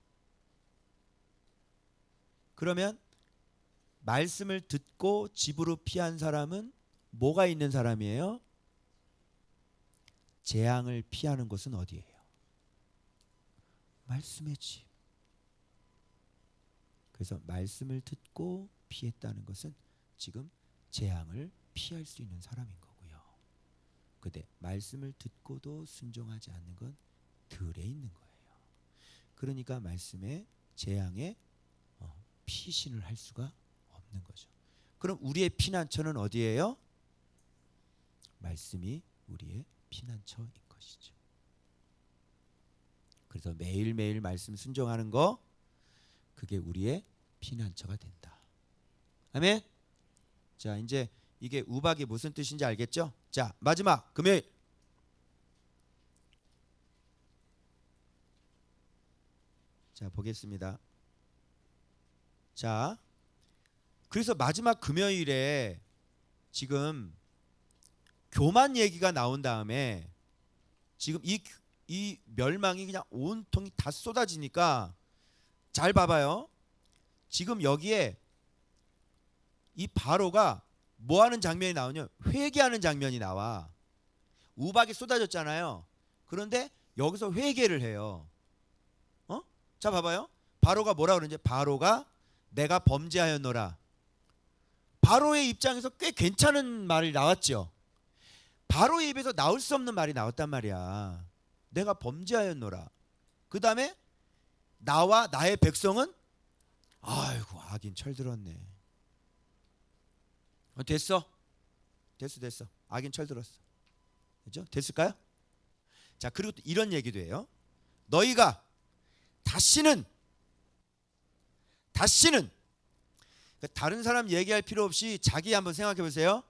그러면 말씀을 듣고 집으로 피한 사람은 뭐가 있는 사람이에요? 재앙을 피하는 곳은 어디예요? 말씀의 집. 그래서 말씀을 듣고 피했다는 것은 지금 재앙을 피할 수 있는 사람인 거고요. 근데 말씀을 듣고도 순종하지 않는 건 들에 있는 거예요. 그러니까 말씀에 재앙에 피신을 할 수가 없는 거죠. 그럼 우리의 피난처는 어디예요? 말씀이 우리의 피난처인 것이죠. 그래서 매일매일 말씀 순종하는 거, 그게 우리의 피난처가 된다. 아멘. 자, 이제 이게 우박이 무슨 뜻인지 알겠죠? 자, 마지막 금요일. 자, 보겠습니다. 자, 그래서 마지막 금요일에 지금 교만 얘기가 나온 다음에 지금 이 멸망이 그냥 온통이 다 쏟아지니까 잘 봐봐요. 지금 여기에 이 바로가 뭐 하는 장면이 나오냐? 회개하는 장면이 나와. 우박이 쏟아졌잖아요. 그런데 여기서 회개를 해요. 자, 봐봐요. 바로가 뭐라 그러는지. 바로가 내가 범죄하였노라. 바로의 입장에서 꽤 괜찮은 말이 나왔죠. 바로의 입에서 나올 수 없는 말이 나왔단 말이야. 내가 범죄하였노라. 그 다음에 나와 나의 백성은 아이고 악인 철들었네. 됐어. 됐어. 악인 철들었어. 그죠? 됐을까요? 자, 그리고 또 이런 얘기도 해요. 너희가 다시는 다른 사람 얘기할 필요 없이 자기 한번 생각해 보세요.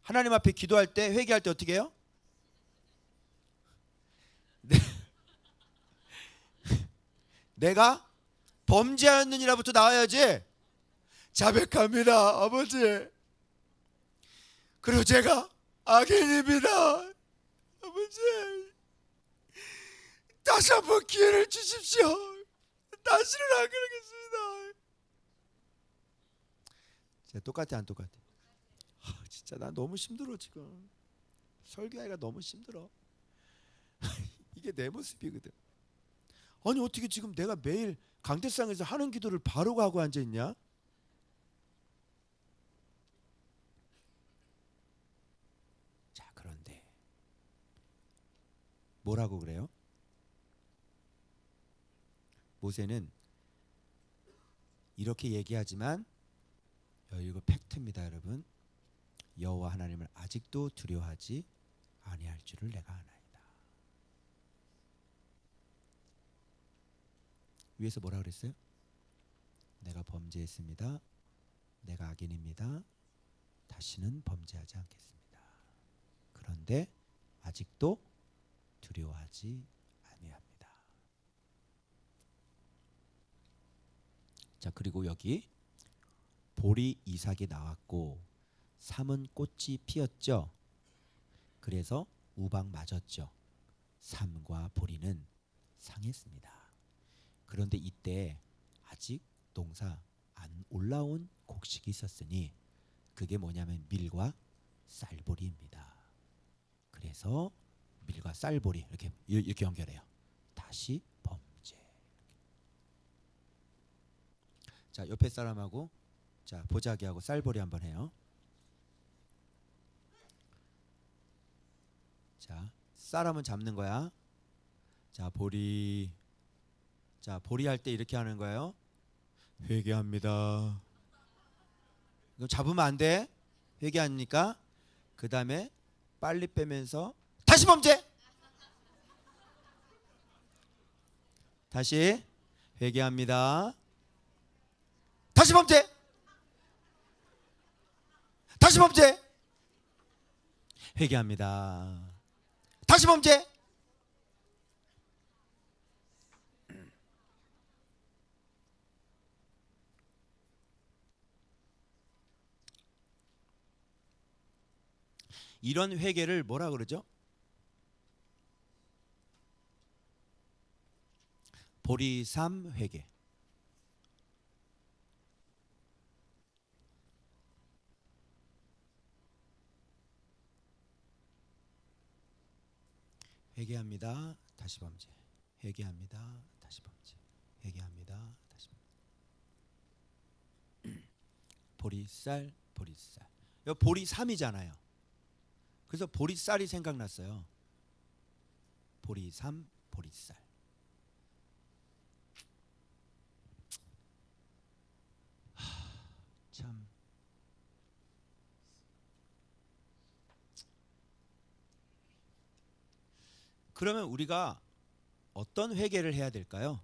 하나님 앞에 기도할 때, 회개할 때 어떻게 해요? 내가 범죄하였느니라부터 나와야지. 자백합니다, 아버지. 그리고 제가 악인입니다, 아버지. 다시 한번 기회를 주십시오. 다시는 안 그러겠습니다. 똑같아 안 똑같아? 진짜 나 너무 힘들어 지금. 설교하기가 너무 힘들어. 이게 내 모습이거든. 아니 어떻게 지금 내가 매일 강대상에서 하는 기도를 바로 하고 앉아있냐? 자, 그런데 뭐라고 그래요? 모세는 이렇게 얘기하지만 이거 팩트입니다, 여러분. 여호와 하나님을 아직도 두려워하지 아니할 줄을 내가 아나이다. 위에서 뭐라 그랬어요? 내가 범죄했습니다. 내가 악인입니다. 다시는 범죄하지 않겠습니다. 그런데 아직도 두려워하지 아니합니다. 자, 그리고 여기 보리 이삭이 나왔고 삼은 꽃이 피었죠. 그래서 우박 맞았죠. 삼과 보리는 상했습니다. 그런데 이때 아직 농사 안 올라온 곡식이 있었으니 그게 뭐냐면 밀과 쌀보리입니다. 그래서 밀과 쌀보리 이렇게 연결해요. 다시 범죄. 자, 옆에 사람하고 자, 보자기하고 쌀보리 한번 해요. 자, 쌀하면 잡는 거야. 자, 보리. 자, 보리 할 때 이렇게 하는 거예요. 회개합니다. 이거 잡으면 안 돼. 회개하니까. 그 다음에 빨리 빼면서 다시 범죄. 다시 회개합니다. 다시 범죄. 다시 범죄. 회개합니다. 다시 범죄. 이런 회개를 뭐라 그러죠? 보리삼 회개. 회개합니다. 다시 범죄. 회개합니다. 다시 범죄. 회개합니다. 다시 범죄. 보리쌀, 보리쌀. 이거 보리삼이잖아요. 그래서 보리쌀이 생각났어요. 보리삼, 보리쌀. 참. 그러면 우리가 어떤 회개를 해야 될까요?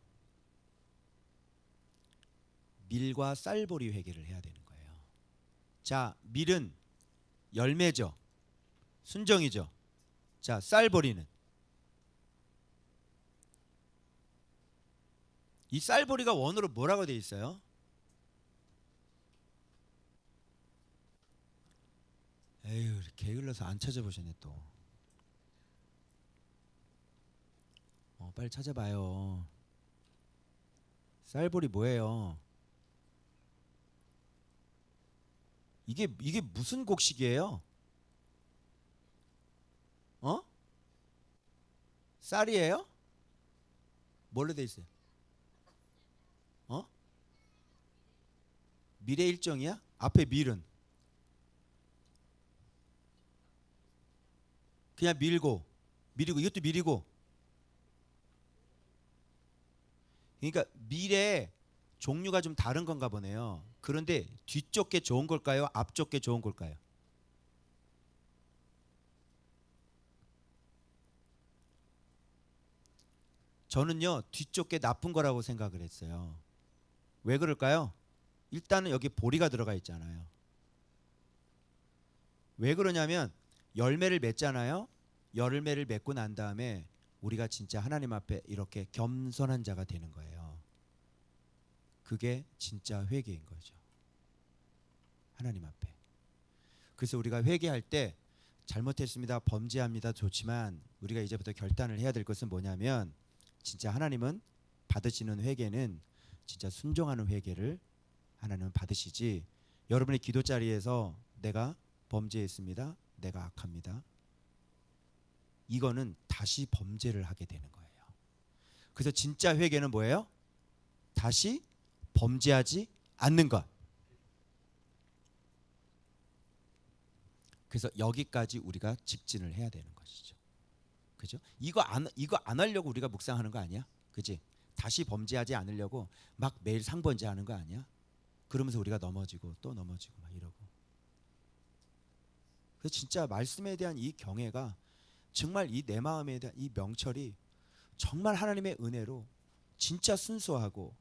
밀과 쌀보리 회개를 해야 되는 거예요. 자, 밀은 열매죠. 순정이죠. 자, 쌀보리는 이 쌀보리가 원어로 뭐라고 돼 있어요? 에휴, 게을러서 안 찾아보시네 또. 빨리 찾아봐요. 쌀보리 뭐예요? 이게 무슨 곡식이에요? 쌀이에요? 뭘로 돼 있어요? 밀의 일종이야? 앞에 밀은 그냥 밀고 이것도 밀이고 그러니까 미래 종류가 좀 다른 건가 보네요. 그런데 뒤쪽 게 좋은 걸까요? 앞쪽 게 좋은 걸까요? 저는요 뒤쪽 게 나쁜 거라고 생각을 했어요. 왜 그럴까요? 일단은 여기 보리가 들어가 있잖아요. 왜 그러냐면 열매를 맺잖아요. 열매를 맺고 난 다음에 우리가 진짜 하나님 앞에 이렇게 겸손한 자가 되는 거예요. 그게 진짜 회개인 거죠. 하나님 앞에. 그래서 우리가 회개할 때 잘못했습니다, 범죄합니다 좋지만 우리가 이제부터 결단을 해야 될 것은 뭐냐면 진짜 하나님은 받으시는 회개는 진짜 순종하는 회개를 하나님은 받으시지, 여러분의 기도 자리에서 내가 범죄했습니다, 내가 악합니다, 이거는 다시 범죄를 하게 되는 거예요. 그래서 진짜 회개는 뭐예요? 다시 범죄하지 않는 것. 그래서 여기까지 우리가 직진을 해야 되는 것이죠. 그죠? 이거 안 하려고 우리가 묵상하는 거 아니야? 그지? 다시 범죄하지 않으려고 막 매일 상범죄하는 거 아니야? 그러면서 우리가 넘어지고 또 넘어지고 막 이러고. 그래서 진짜 말씀에 대한 이 경외가 정말 이 내 마음에 대한 이 명철이 정말 하나님의 은혜로 진짜 순수하고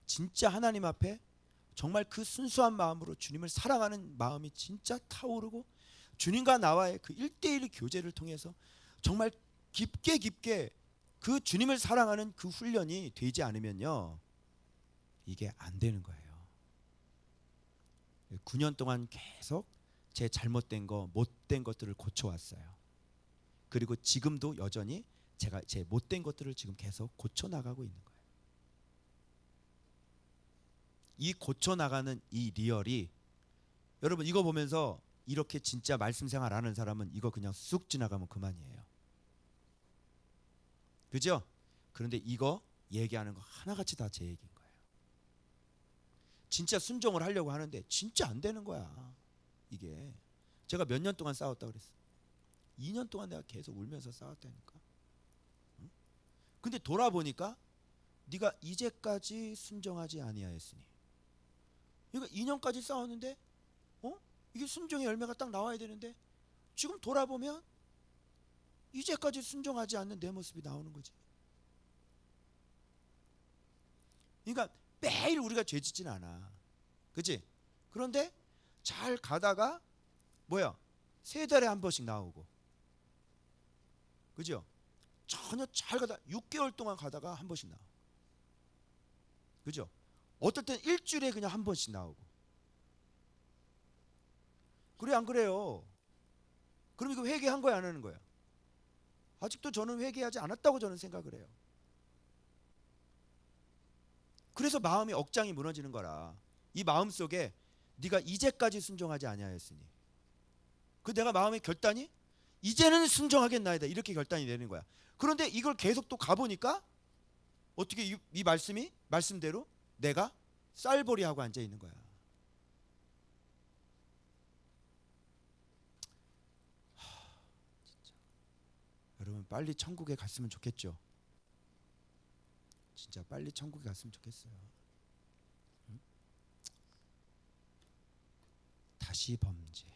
진짜 하나님 앞에 정말 그 순수한 마음으로 주님을 사랑하는 마음이 진짜 타오르고 주님과 나와의 그 1대1 교제를 통해서 정말 깊게 깊게 그 주님을 사랑하는 그 훈련이 되지 않으면요 이게 안 되는 거예요. 9년 동안 계속 제 잘못된 거, 못된 것들을 고쳐왔어요. 그리고 지금도 여전히 제가 제 못된 것들을 지금 계속 고쳐나가고 있는 거예요. 이 고쳐나가는 이 리얼이, 여러분 이거 보면서 이렇게 진짜 말씀 생활 하는 사람은 이거 그냥 쑥 지나가면 그만이에요. 그죠? 그런데 이거 얘기하는 거 하나같이 다 제 얘기인 거예요. 진짜 순종을 하려고 하는데 진짜 안 되는 거야. 이게 제가 몇 년 동안 싸웠다고 그랬어. 2년 동안 내가 계속 울면서 싸웠다니까. 응? 근데 돌아보니까 네가 이제까지 순종하지 아니하였으니. 그러니까 2년까지 싸웠는데 이게 순종의 열매가 딱 나와야 되는데 지금 돌아보면 이제까지 순종하지 않는 내 모습이 나오는 거지. 그러니까 매일 우리가 죄짓진 않아. 그치? 그런데 잘 가다가 뭐야? 3달에 한 번씩 나오고. 그죠? 전혀 잘 가다 6개월 동안 가다가 한 번씩 나오고. 그죠? 어떨 땐 일주일에 그냥 한 번씩 나오고. 그래 안 그래요? 그럼 이거 회개한 거야 안 하는 거야? 아직도 저는 회개하지 않았다고 저는 생각을 해요. 그래서 마음이 억장이 무너지는 거라. 이 마음 속에 네가 이제까지 순종하지 아니하였으니, 그 내가 마음의 결단이 이제는 순종하겠나이다 이렇게 결단이 되는 거야. 그런데 이걸 계속 또 가보니까 어떻게 이 말씀이 말씀대로 내가 쌀벌이하고 앉아 있는 거야. 진짜. 여러분 빨리 천국에 갔으면 좋겠죠. 진짜 빨리 천국에 갔으면 좋겠어요. 응? 다시 범죄.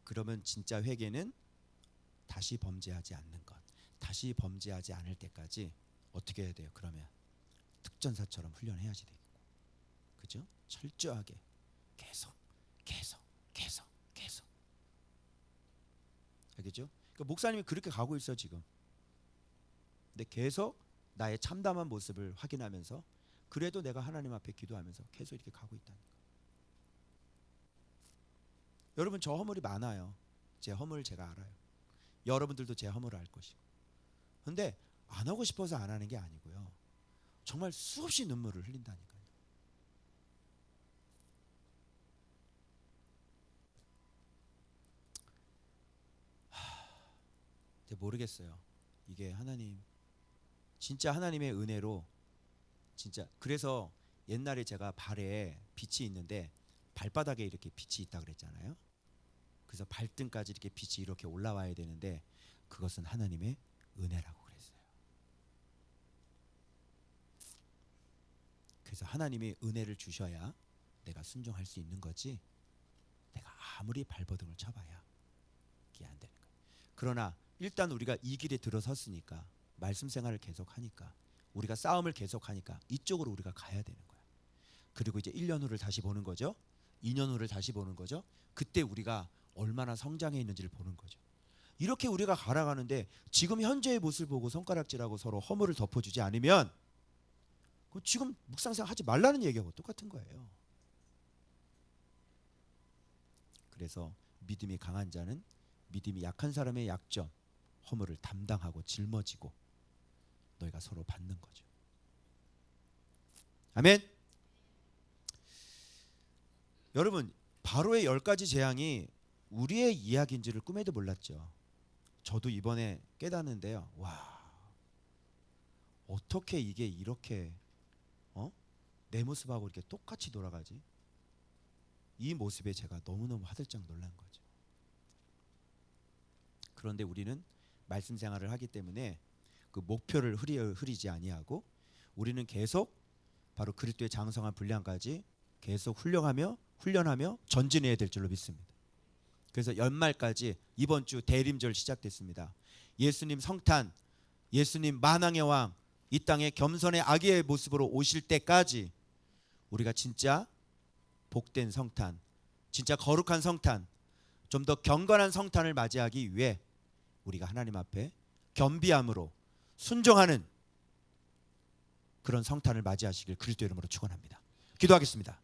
그러면 진짜 회개는 다시 범죄하지 않는 것. 다시 범죄하지 않을 때까지 어떻게 해야 돼요? 그러면 특전사처럼 훈련해야지 되고, 그죠? 철저하게 계속. 알겠죠? 그러니까 목사님이 그렇게 가고 있어 지금. 근데 계속 나의 참담한 모습을 확인하면서 그래도 내가 하나님 앞에 기도하면서 계속 이렇게 가고 있다니까. 여러분 저 허물이 많아요. 제 허물 제가 알아요. 여러분들도 제 허물을 알 것이고. 근데 안 하고 싶어서 안 하는 게 아니고요. 정말 수없이 눈물을 흘린다니까요. 모르겠어요. 이게 하나님 진짜 하나님의 은혜로 진짜. 그래서 옛날에 제가 발에 빛이 있는데 발바닥에 이렇게 빛이 있다 그랬잖아요. 그래서 발등까지 이렇게 빛이 이렇게 올라와야 되는데 그것은 하나님의 은혜라고 그랬어요. 그래서 하나님이 은혜를 주셔야 내가 순종할 수 있는 거지, 내가 아무리 발버둥을 쳐봐야 그게 안 되는 거예요. 그러나 일단 우리가 이 길에 들어섰으니까, 말씀 생활을 계속하니까, 우리가 싸움을 계속하니까 이쪽으로 우리가 가야 되는 거야. 그리고 이제 1년 후를 다시 보는 거죠. 2년 후를 다시 보는 거죠. 그때 우리가 얼마나 성장해 있는지를 보는 거죠. 이렇게 우리가 갈아가는데 지금 현재의 모습을 보고 손가락질하고 서로 허물을 덮어주지 않으면 지금 묵상생 하지 말라는 얘기하고 똑같은 거예요. 그래서 믿음이 강한 자는 믿음이 약한 사람의 약점, 허물을 담당하고 짊어지고 너희가 서로 받는 거죠. 아멘. 여러분, 바로의 10가지 재앙이 우리의 이야기인지를 꿈에도 몰랐죠. 저도 이번에 깨닫는데요. 와, 어떻게 이게 이렇게 내 모습하고 이렇게 똑같이 돌아가지? 이 모습에 제가 너무너무 화들짝 놀란 거죠. 그런데 우리는 말씀 생활을 하기 때문에 그 목표를 흐리지 아니하고 우리는 계속 바로 그리스도의 장성한 분량까지 계속 훈련하며 전진해야 될 줄로 믿습니다. 그래서 연말까지 이번 주 대림절 시작됐습니다. 예수님 성탄, 예수님 만왕의 왕, 이 땅에 겸손의 아기의 모습으로 오실 때까지 우리가 진짜 복된 성탄, 진짜 거룩한 성탄, 좀 더 경건한 성탄을 맞이하기 위해 우리가 하나님 앞에 겸비함으로 순종하는 그런 성탄을 맞이하시길 그리스도 이름으로 축원합니다. 기도하겠습니다.